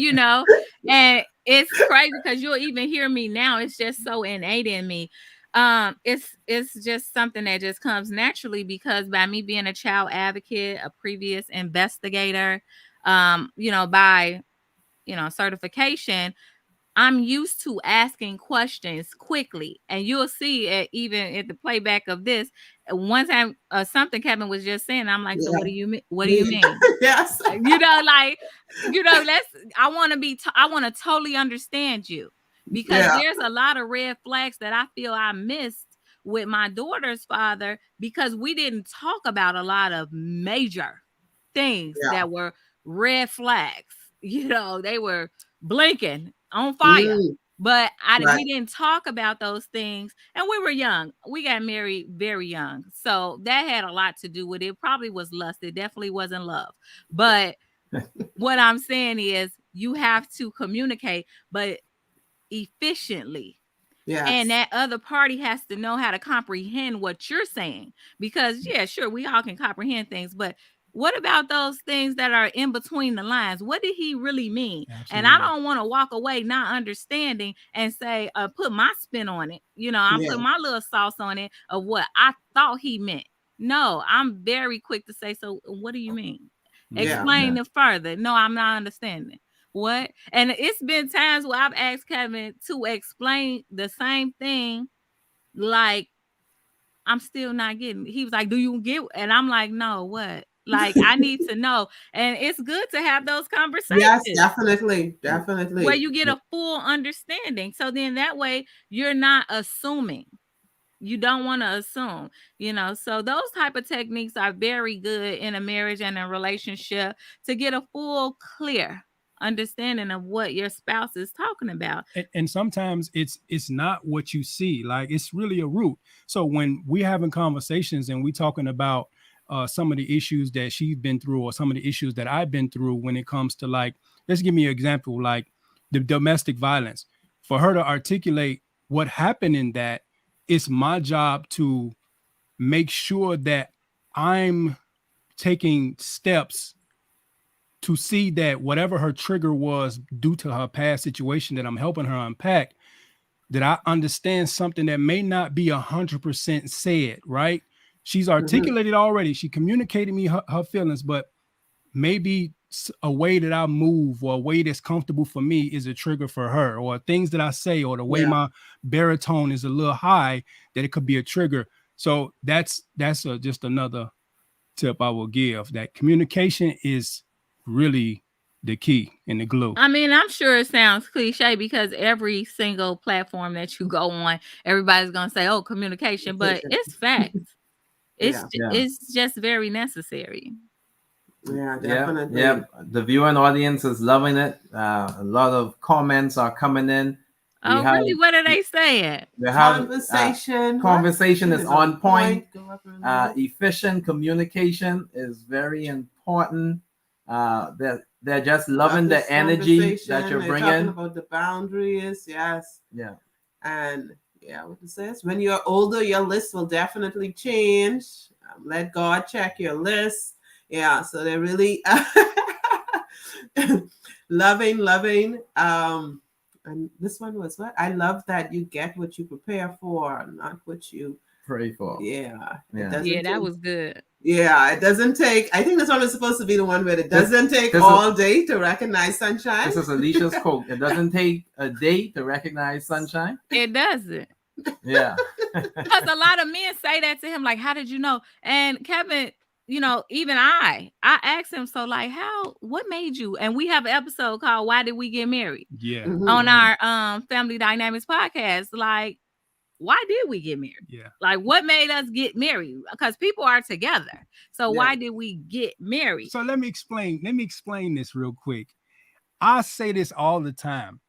And it's crazy because you'll even hear me now. It's just so innate in me. It's just something that just comes naturally, because by me being a child advocate, a previous investigator, by certification, I'm used to asking questions quickly. And you'll see it even at the playback of this. One time, something Kevin was just saying, I'm like, so what do you mean? What do you mean? Yes. I want to totally understand you, because there's a lot of red flags that I feel I missed with my daughter's father, because we didn't talk about a lot of major things that were red flags. They were blinking on fire. But we didn't talk about those things, and we were young. We got married very young, so that had a lot to do with it. Probably was lust. It definitely wasn't love. But what I'm saying is, you have to communicate, but efficiently. Yes. And that other party has to know how to comprehend what you're saying, because sure, we all can comprehend things, but what about those things that are in between the lines? What did he really mean? Absolutely. And I don't want to walk away not understanding and say, put my spin on it. I'm putting my little sauce on it of what I thought he meant. No, I'm very quick to say, so what do you mean? Explain it further. No, I'm not understanding. What? And it's been times where I've asked Kevin to explain the same thing, like, I'm still not getting. He was like, do you get? And I'm like, no, what? Like, I need to know. And it's good to have those conversations. Yes, definitely. Where you get a full understanding. So then that way you're not assuming. You don't want to assume, so those type of techniques are very good in a marriage and a relationship, to get a full, clear understanding of what your spouse is talking about. And sometimes it's not what you see, like it's really a root. So when we having conversations and we talking about some of the issues that she's been through or some of the issues that I've been through when it comes to, like, let's give me an example, like the domestic violence, for her to articulate what happened in that, it's my job to make sure that I'm taking steps to see that whatever her trigger was due to her past situation that I'm helping her unpack, that I understand something that may not be 100% said, right? She's articulated already. She communicated me her feelings, but maybe a way that I move or a way that's comfortable for me is a trigger for her, or things that I say, or the way my baritone is a little high, that it could be a trigger. So that's just another tip I will give, that communication is really the key and the glue. I mean, I'm sure it sounds cliche because every single platform that you go on, everybody's going to say, oh, communication, but it's facts. It's just very necessary. Yeah, definitely. Yeah, the viewing audience is loving it. A lot of comments are coming in. Really? What are they saying? Conversation is on point. Efficient communication is very important. They're just loving the energy that you're bringing. Talking about the boundaries, yes. Yeah. And what it says, when you're older, your list will definitely change. Let God check your list. Yeah, so they're really loving. And this one was what? I love that you get what you prepare for, not what you pray for. Yeah. That was good. Yeah, it doesn't take. I think this one is supposed to be the one where it doesn't take all day to recognize sunshine. This is Alicia's quote. It doesn't take a day to recognize sunshine. It doesn't. Yeah. Because a lot of men say that to him, like, how did you know? And Kevin, even I asked him, so like, what made you? And we have an episode called Why Did We Get Married? Yeah. On our Family Dynamics podcast. Like, why did we get married? Yeah. Like, what made us get married? Because people are together. So why did we get married? So let me explain this real quick. I say this all the time.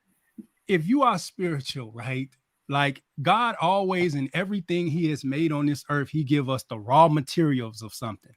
If you are spiritual, right? Like, God always, in everything he has made on this earth, he give us the raw materials of something.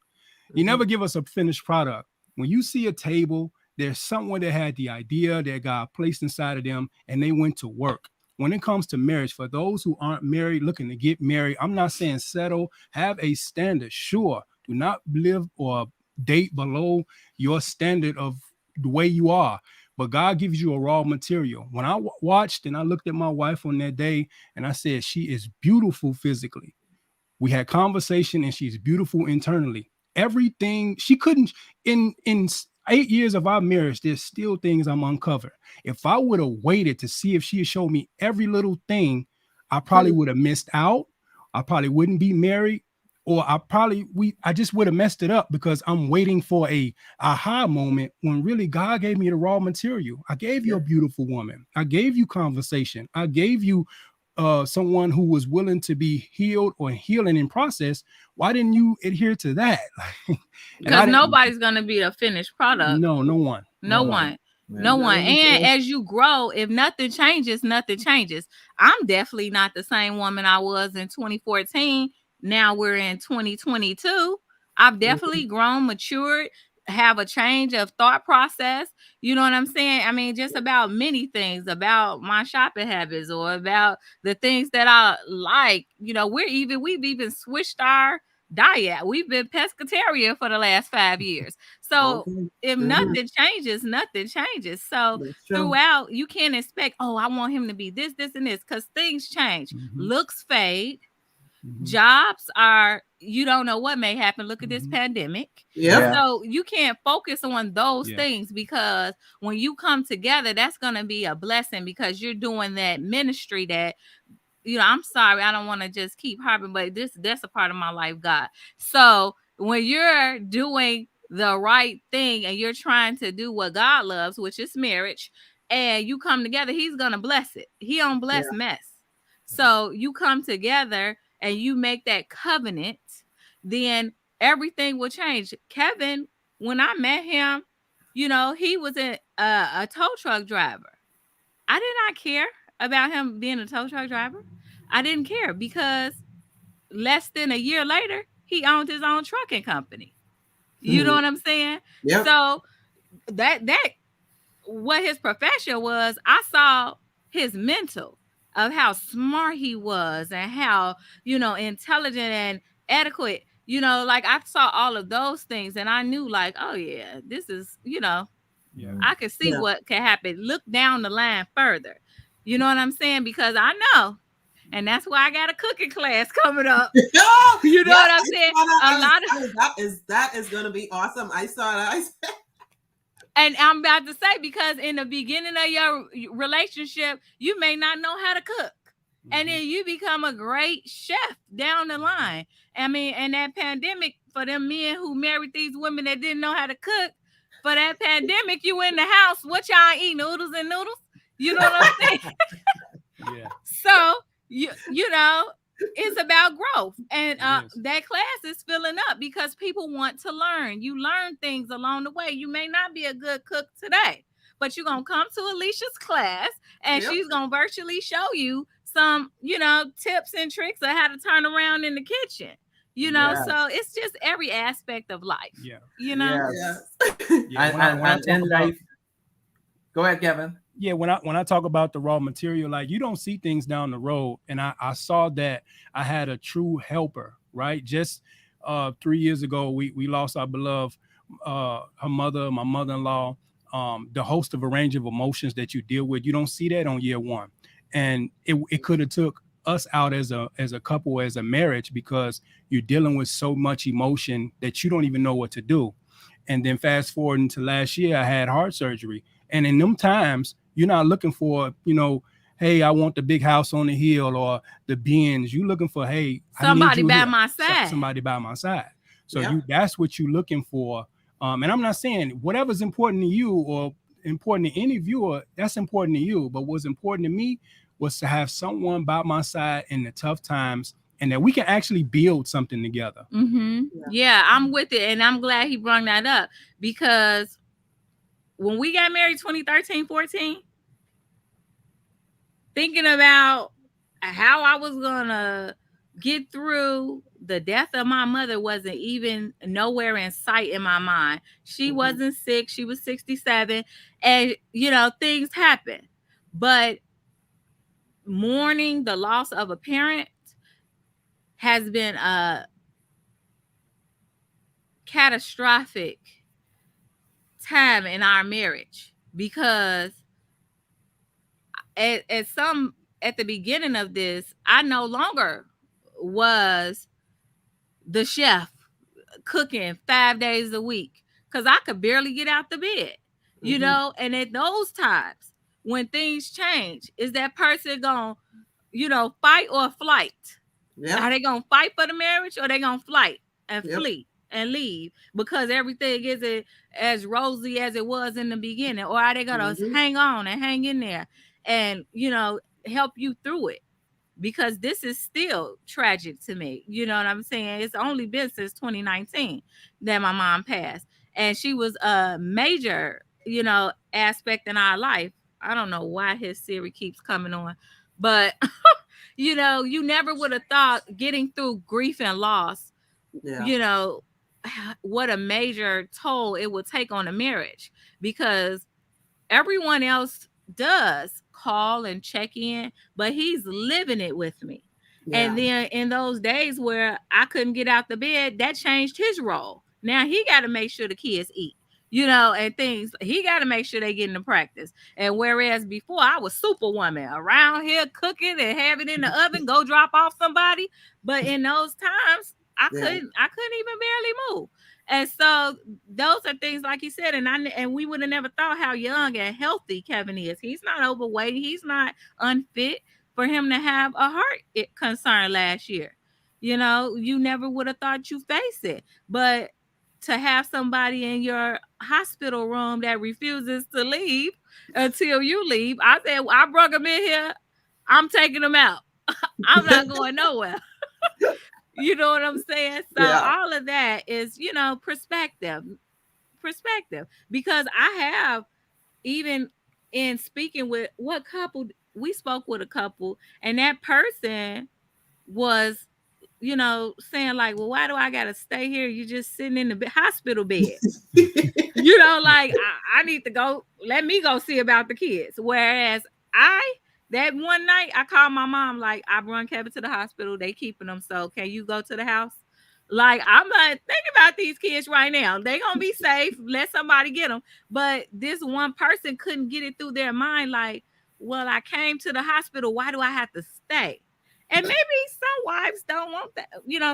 He never give us a finished product. When you see a table, there's someone that had the idea that God placed inside of them, and they went to work. When it comes to marriage, for those who aren't married, looking to get married, I'm not saying settle, have a standard. Sure, do not live or date below your standard of the way you are. But God gives you a raw material. When I watched and I looked at my wife on that day and I said, she is beautiful physically. We had conversation and she's beautiful internally. Everything she couldn't, in 8 years of our marriage, there's still things I'm uncovering. If I would have waited to see if she had showed me every little thing, I probably would have missed out. I probably wouldn't be married, or I just would have messed it up because I'm waiting for a aha moment when really God gave me the raw material. I gave you a beautiful woman. I gave you conversation. I gave you someone who was willing to be healed or healing in process. Why didn't you adhere to that? Because nobody's going to be a finished product. No one. And as you grow, if nothing changes, nothing changes. I'm definitely not the same woman I was in 2014. Now we're in 2022. I've definitely grown, matured, have a change of thought process. You know what I'm saying? I mean, just about many things, about my shopping habits or about the things that I like. We've even switched our diet. We've been pescatarian for the last 5 years. So if nothing changes, nothing changes. So throughout, you can't expect, I want him to be this, and this, because things change. Looks fade. Jobs are, you don't know what may happen. Look at this pandemic. So you can't focus on those things, because when you come together, that's going to be a blessing, because you're doing that ministry that, I'm sorry, I don't want to just keep harping, but that's a part of my life, God. So when you're doing the right thing and you're trying to do what God loves, which is marriage, and you come together, he's going to bless it. He don't bless mess. So you come together and you make that covenant, then everything will change. Kevin, when I met him, you know, he was a tow truck driver. I did not care about him being a tow truck driver. I didn't care because less than a year later, he owned his own trucking company. You know what I'm saying? Yeah. So that what his profession was, I saw his mental of how smart he was and how, you know, intelligent and adequate, you know, like I saw all of those things and I knew like, oh yeah, this is, you know, I could see what could happen. Look down the line further. You know what I'm saying? Because I know, and that's why I got a cooking class coming up. You know what I'm saying? That is going to be awesome. I saw that. And I'm about to say, because in the beginning of your relationship, you may not know how to cook. And then you become a great chef down the line. I mean, and that pandemic, for them men who married these women that didn't know how to cook, for that pandemic, you in the house, what y'all eat, noodles and noodles? You know what I'm saying? Yeah. So, you know, it's about growth. And that class is filling up because people want to learn. You learn things along the way. You may not be a good cook today, but you're going to come to Alicia's class and she's going to virtually show you some, you know, tips and tricks of how to turn around in the kitchen. You know, so it's just every aspect of life. Yeah. You know? And in life, go ahead, Kevin. Yeah, when I talk about the raw material, like you don't see things down the road. And I saw that I had a true helper, right? Just 3 years ago, we lost our beloved her mother, my mother-in-law, the host of a range of emotions that you deal with. You don't see that on year one. And it could have took us out as a couple, as a marriage, because you're dealing with so much emotion that you don't even know what to do. And then fast forward into last year, I had heart surgery. And in them times, you're not looking for, you know, hey, I want the big house on the hill or the Benz. You're looking for, hey, somebody by my side. Somebody by my side. So that's what you're looking for. And I'm not saying whatever's important to you or important to any viewer, that's important to you. But what's important to me was to have someone by my side in the tough times and that we can actually build something together. Yeah, I'm with it. And I'm glad he brought that up because when we got married 2013, 14, thinking about how I was going to get through the death of my mother wasn't even nowhere in sight in my mind. She wasn't sick. She was 67. And, you know, things happen. But mourning the loss of a parent has been a catastrophic time in our marriage because at the beginning of this, I no longer was the chef cooking 5 days a week because I could barely get out the bed, you know. And at those times when things change, is that person gonna, you know, fight or flight? Are they gonna fight for the marriage or they gonna flight and flee and leave because everything isn't as rosy as it was in the beginning? Or are they gonna hang on and hang in there and, you know, help you through it? Because this is still tragic to me. You know what I'm saying? It's only been since 2019 that my mom passed. And she was a major, you know, aspect in our life. I don't know why his Siri keeps coming on, but you know, you never would have thought getting through grief and loss, you know, what a major toll it would take on a marriage, because everyone else does call and check in, but he's living it with me. And then in those days where I couldn't get out the bed, that changed his role. Now he got to make sure the kids eat, you know, and things. He got to make sure they get into practice. And whereas before I was superwoman around here cooking and have it in the oven, go drop off somebody. But in those times, I couldn't even barely move. And so those are things, like you said, and we would have never thought how young and healthy Kevin is. He's not overweight. He's not unfit for him to have a heart concern last year. You know, you never would have thought you face it. But to have somebody in your hospital room that refuses to leave until you leave, I said, well, I brought him in here. I'm taking him out. I'm not going nowhere. You know what I'm saying? So all of that is, you know, perspective. perspective, because I have, even in speaking with what couple, we spoke with a couple, and that person was, saying like, well, why do I gotta stay here? You just sitting in the hospital bed. Like, I need to go, let me go see about the kids. Whereas that one night I called my mom, like, I run Kevin to the hospital, they keeping them, so can you go to the house? Like, I'm like, think about these kids right now. They gonna be safe. Let somebody get them. But this one person couldn't get it through their mind. Like, well, I came to the hospital. Why do I have to stay? And maybe some wives don't want that.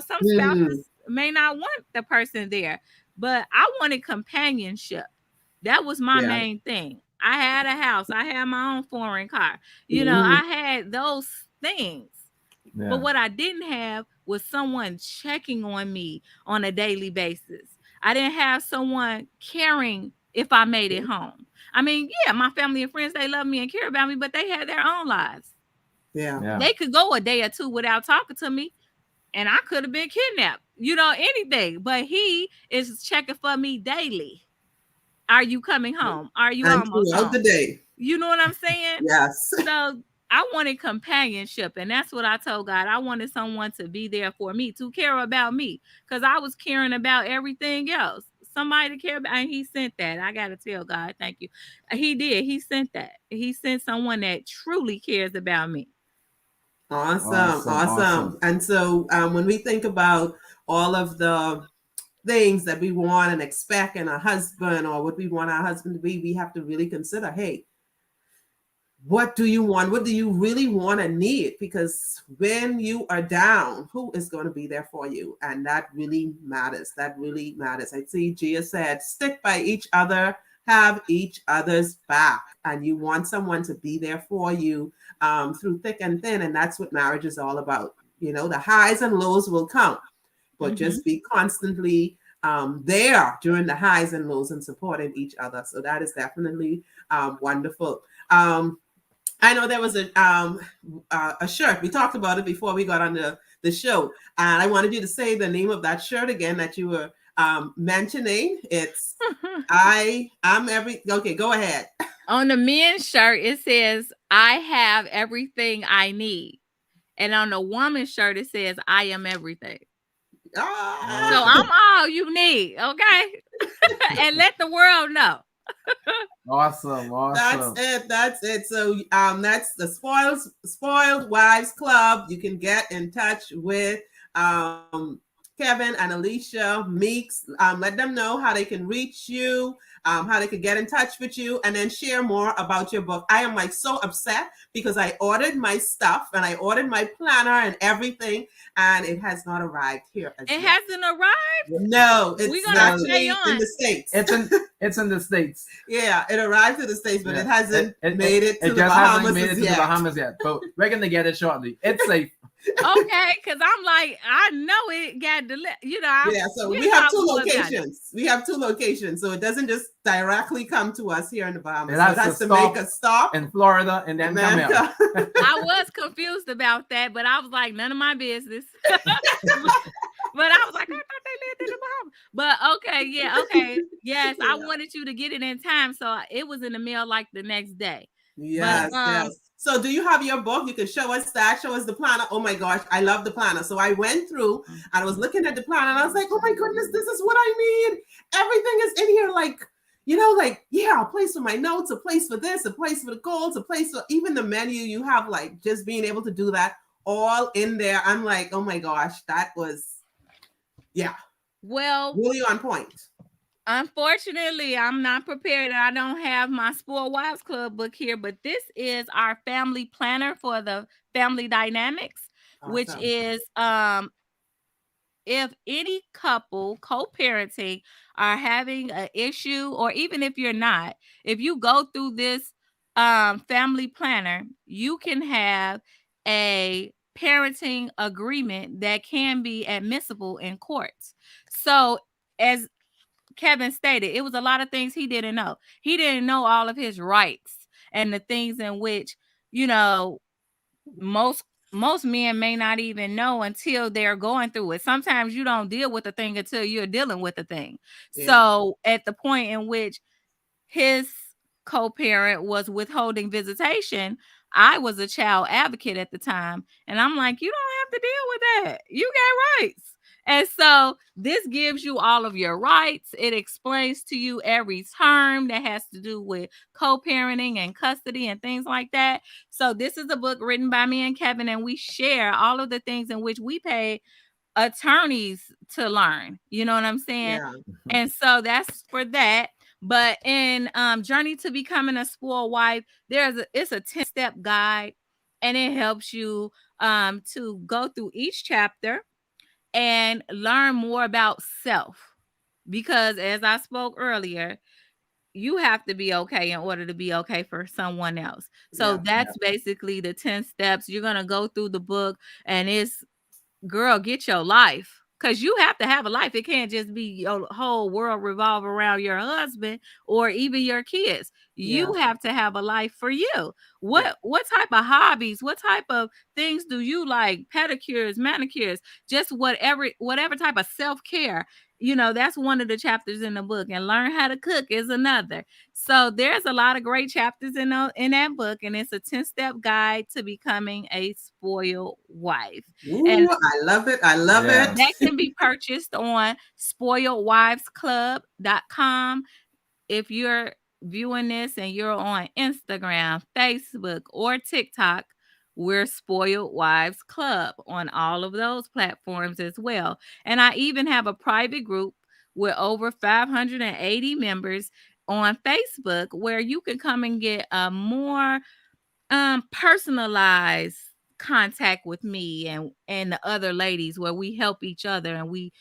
Some spouses may not want the person there. But I wanted companionship. That was my main thing. I had a house. I had my own foreign car. I had those things. Yeah. But what I didn't have was someone checking on me on a daily basis. I didn't have someone caring if I made it home. I mean, yeah, my family and friends, they love me and care about me, but they had their own lives. Yeah. They could go a day or two without talking to me, and I could have been kidnapped, anything. But he is checking for me daily. Are you coming home? Are you almost home? The day. You know what I'm saying? Yes. So I wanted companionship, and that's what I told God. I wanted someone to be there for me, to care about me, because I was caring about everything else. Somebody to care about, and he sent that. I got to tell God, thank you. He did. He sent that. He sent someone that truly cares about me. Awesome. And so when we think about all of the things that we want and expect in a husband, or what we want our husband to be, we have to really consider, hey, what do you want? What do you really want and need? Because when you are down, who is going to be there for you? And that really matters. I see Gia said, stick by each other, have each other's back. And you want someone to be there for you through thick and thin. And that's what marriage is all about. The highs and lows will come, but just be constantly there during the highs and lows and supporting each other. So that is definitely wonderful. I know there was a shirt. We talked about it before we got on the show. And I wanted you to say the name of that shirt again that you were mentioning. It's okay, go ahead. On the men's shirt, it says, I have everything I need. And on the woman's shirt, it says, I am everything. So I'm all you need, okay? And let the world know. Awesome. That's it. So that's the Spoiled Wives Club. You can get in touch with Kevin and Alicia Meeks. Let them know how they can reach you, how they can get in touch with you, and then share more about your book. I am so upset because I ordered my stuff and I ordered my planner and everything, and it has not arrived here. It hasn't arrived? No, it's actually in the States. It's in the States. Yeah, it arrived to the States, but it hasn't made it to the Bahamas. It just hasn't made it to the Bahamas yet. But we're gonna get it shortly. It's safe. Okay, because I'm like, I know it got delivered. So we have two locations. We have two locations, so it doesn't just directly come to us here in the Bahamas. It has to make a stop in Florida and then come out. I was confused about that, but I was like, none of my business. But I was like, I thought they lived in the Bahamas. But okay, yes, I wanted you to get it in time, so it was in the mail like the next day. Yes. So do you have your book? You can show us that. Show us the planner. Oh my gosh, I love the planner. So I went through and I was looking at the planner and I was like, oh my goodness, this is what I need. Everything is in here, a place for my notes, a place for this, a place for the goals, a place for even the menu. You have just being able to do that all in there. I'm like, oh my gosh, that was, really on point. Unfortunately, I'm not prepared. I don't have my Spoiled Wives Club book here, but this is our family planner for the family dynamics, which is if any couple co-parenting are having an issue, or even if you're not, if you go through this family planner, you can have a parenting agreement that can be admissible in courts. So as Kevin stated, it was a lot of things he didn't know. He didn't know all of his rights and the things in which, most most men may not even know until they're going through it. Sometimes you don't deal with the thing until you're dealing with the thing. Yeah. So at the point in which his co-parent was withholding visitation, I was a child advocate at the time, and I'm like, you don't have to deal with that. You got rights. And so this gives you all of your rights. It explains to you every term that has to do with co-parenting and custody and things like that. So this is a book written by me and Kevin, and we share all of the things in which we pay attorneys to learn. You know what I'm saying? Yeah. And so that's for that. But in Journey to Becoming a Spoiled Wife, it's a 10-step guide, and it helps you to go through each chapter and learn more about self. Because as I spoke earlier, you have to be okay in order to be okay for someone else. So that's basically the 10 steps. You're going to go through the book, and it's, girl, get your life. Because you have to have a life. It can't just be your whole world revolve around your husband or even your kids. You have to have a life for you. What type of hobbies, what type of things do you like? Pedicures, manicures, just whatever type of self-care. You know, that's one of the chapters in the book. And learn how to cook is another. So there's a lot of great chapters in that book, and it's a 10-step guide to becoming a spoiled wife. Ooh, And I love it. I love it. that can be purchased on spoiledwivesclub.com. If you're viewing this and you're on Instagram, Facebook, or TikTok, we're Spoiled Wives Club on all of those platforms as well. And I even have a private group with over 580 members on Facebook where you can come and get a more personalized contact with me and the other ladies, where we help each other and we,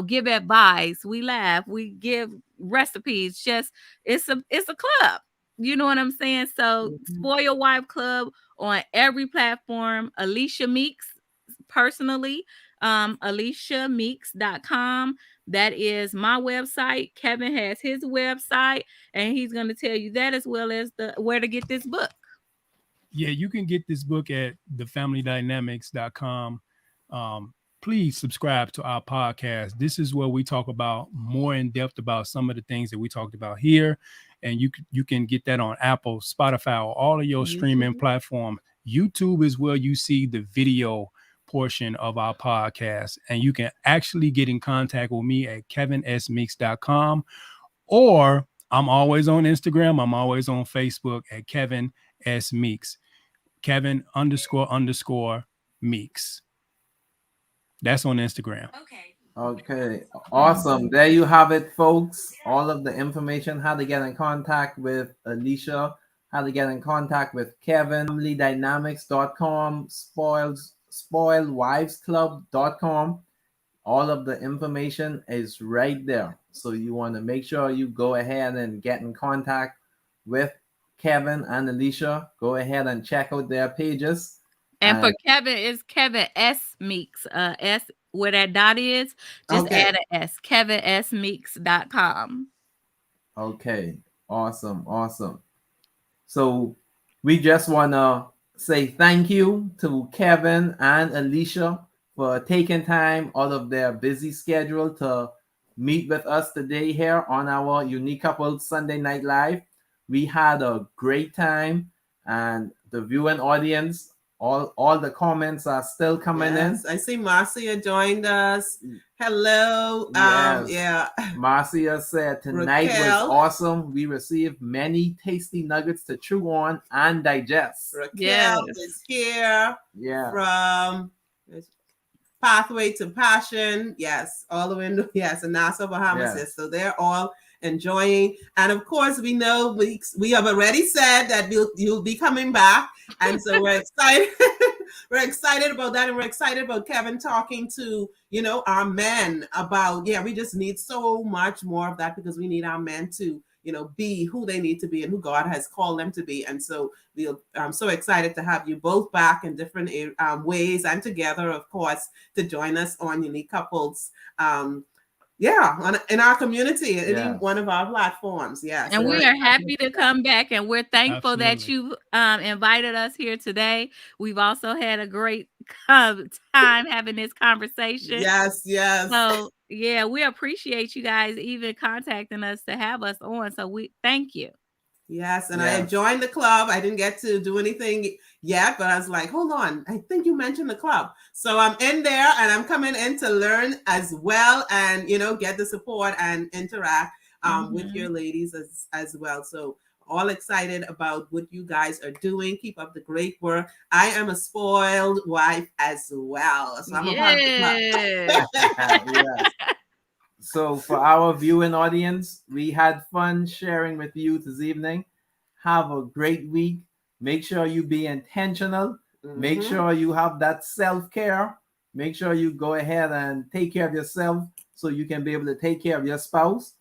give advice, we laugh, we give recipes. Just it's a club. You know what I'm saying? So Spoiled Wife Club on every platform. Alicia Meeks personally, aliciameeks.com. That is my website. Kevin has his website, and he's going to tell you that, as well as where to get this book. Yeah, you can get this book at thefamilydynamics.com. Please subscribe to our podcast. This is where we talk about more in depth about some of the things that we talked about here. And you can get that on Apple, Spotify, or all of your streaming platforms. YouTube is where you see the video portion of our podcast. And you can actually get in contact with me at kevinsmeeks.com, or I'm always on Instagram. I'm always on Facebook at Kevin S. Meeks. Kevin__ Meeks. That's on Instagram. Okay. Awesome. There you have it, folks. All of the information, how to get in contact with Alicia, how to get in contact with Kevin, familydynamics.com, spoiledwivesclub.com. All of the information is right there. So you want to make sure you go ahead and get in contact with Kevin and Alicia. Go ahead and check out their pages. And for Kevin, it's Kevin S. Meeks. S where that dot is, just add an S. kevinsmeeks.com. Okay. Awesome. So we just want to say thank you to Kevin and Alicia for taking time out of their busy schedule to meet with us today here on our Unique Couples Sunday Night Live. We had a great time, and the viewing audience, all the comments are still coming in. I see Marcia joined us. Hello. Marcia said tonight was awesome. We received many tasty nuggets to chew on and digest. Raquel is here. From Pathway to Passion. Yes. All the way in and Nassau, Bahamas. Yes. So they're all enjoying, and of course we know we have already said that you'll be coming back, and so we're excited. We're excited about that, and we're excited about Kevin talking to our men about we just need so much more of that, because we need our men to be who they need to be and who God has called them to be. And so I'm so excited to have you both back in different ways and together, of course, to join us on Unique Couples. in our community, any Yeah. one of our platforms. Yes. And we're we are excited happy to about that. come back, and we're thankful that Absolutely. you invited us here today. We've also had a great time having this conversation. Yes, yes. So yeah, we appreciate you guys even contacting us to have us on. So we thank you. Yes, and I had Yes. joined the club. I didn't get to do anything yet, but I was like, hold on, I think you mentioned the club. So I'm in there and I'm coming in to learn as well and, get the support and interact with your ladies as well. So all excited about what you guys are doing. Keep up the great work. I am a spoiled wife as well. So I'm a part of the club. Yes. So for our viewing audience, we had fun sharing with you this evening. Have a great week. Make sure you be intentional. Make Mhm. sure you have that self-care. Make sure you go ahead and take care of yourself so you can be able to take care of your spouse.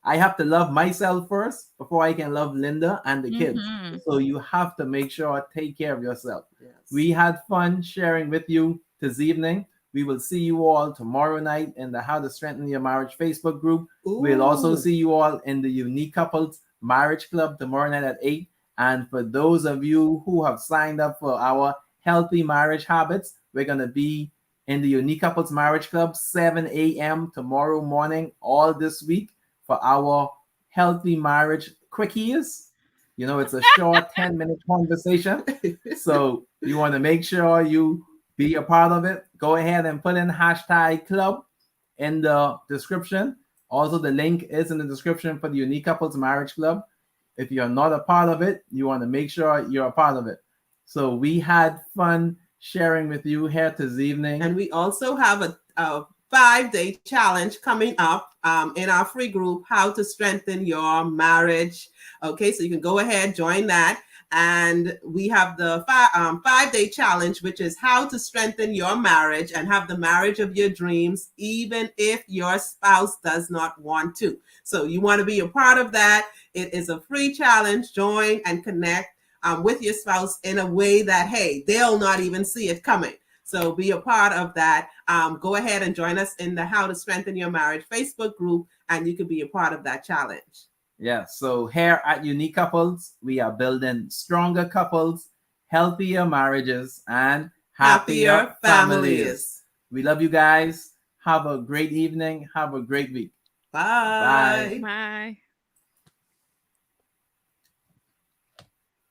I have to love myself first before I can love Linda and the kids. So you have to make sure take care of yourself. Yes. We had fun sharing with you this evening. We will see you all tomorrow night in the How to Strengthen Your Marriage Facebook group. We'll also Ooh. see you all in the Unique Couples Marriage Club tomorrow night at 8. And for those of you who have signed up for our Healthy Marriage Habits, we're going to be in the Unique Couples Marriage Club 7 a.m. tomorrow morning, all this week, for our Healthy Marriage Quickies. It's a short 10-minute conversation. So you want to make sure you be a part of it. Go ahead and put in #club in the description. Also, the link is in the description for the Unique Couples Marriage Club. If you're not a part of it, you want to make sure you're a part of it. So we had fun sharing with you here this evening. And we also have a 5-day challenge coming up in our free group, How to Strengthen Your Marriage. Okay, so you can go ahead, join that. And we have the 5-day challenge, which is how to strengthen your marriage and have the marriage of your dreams, even if your spouse does not want to. So you want to be a part of that. It is a free challenge. Join and connect with your spouse in a way that, hey, they'll not even see it coming. So be a part of that. Go ahead and join us in the How to Strengthen Your Marriage Facebook group, and you can be a part of that challenge. Yeah, so here at Unique Couples, we are building stronger couples, healthier marriages, and happier families. We love you guys. Have a great evening. Have a great week. Bye. Bye.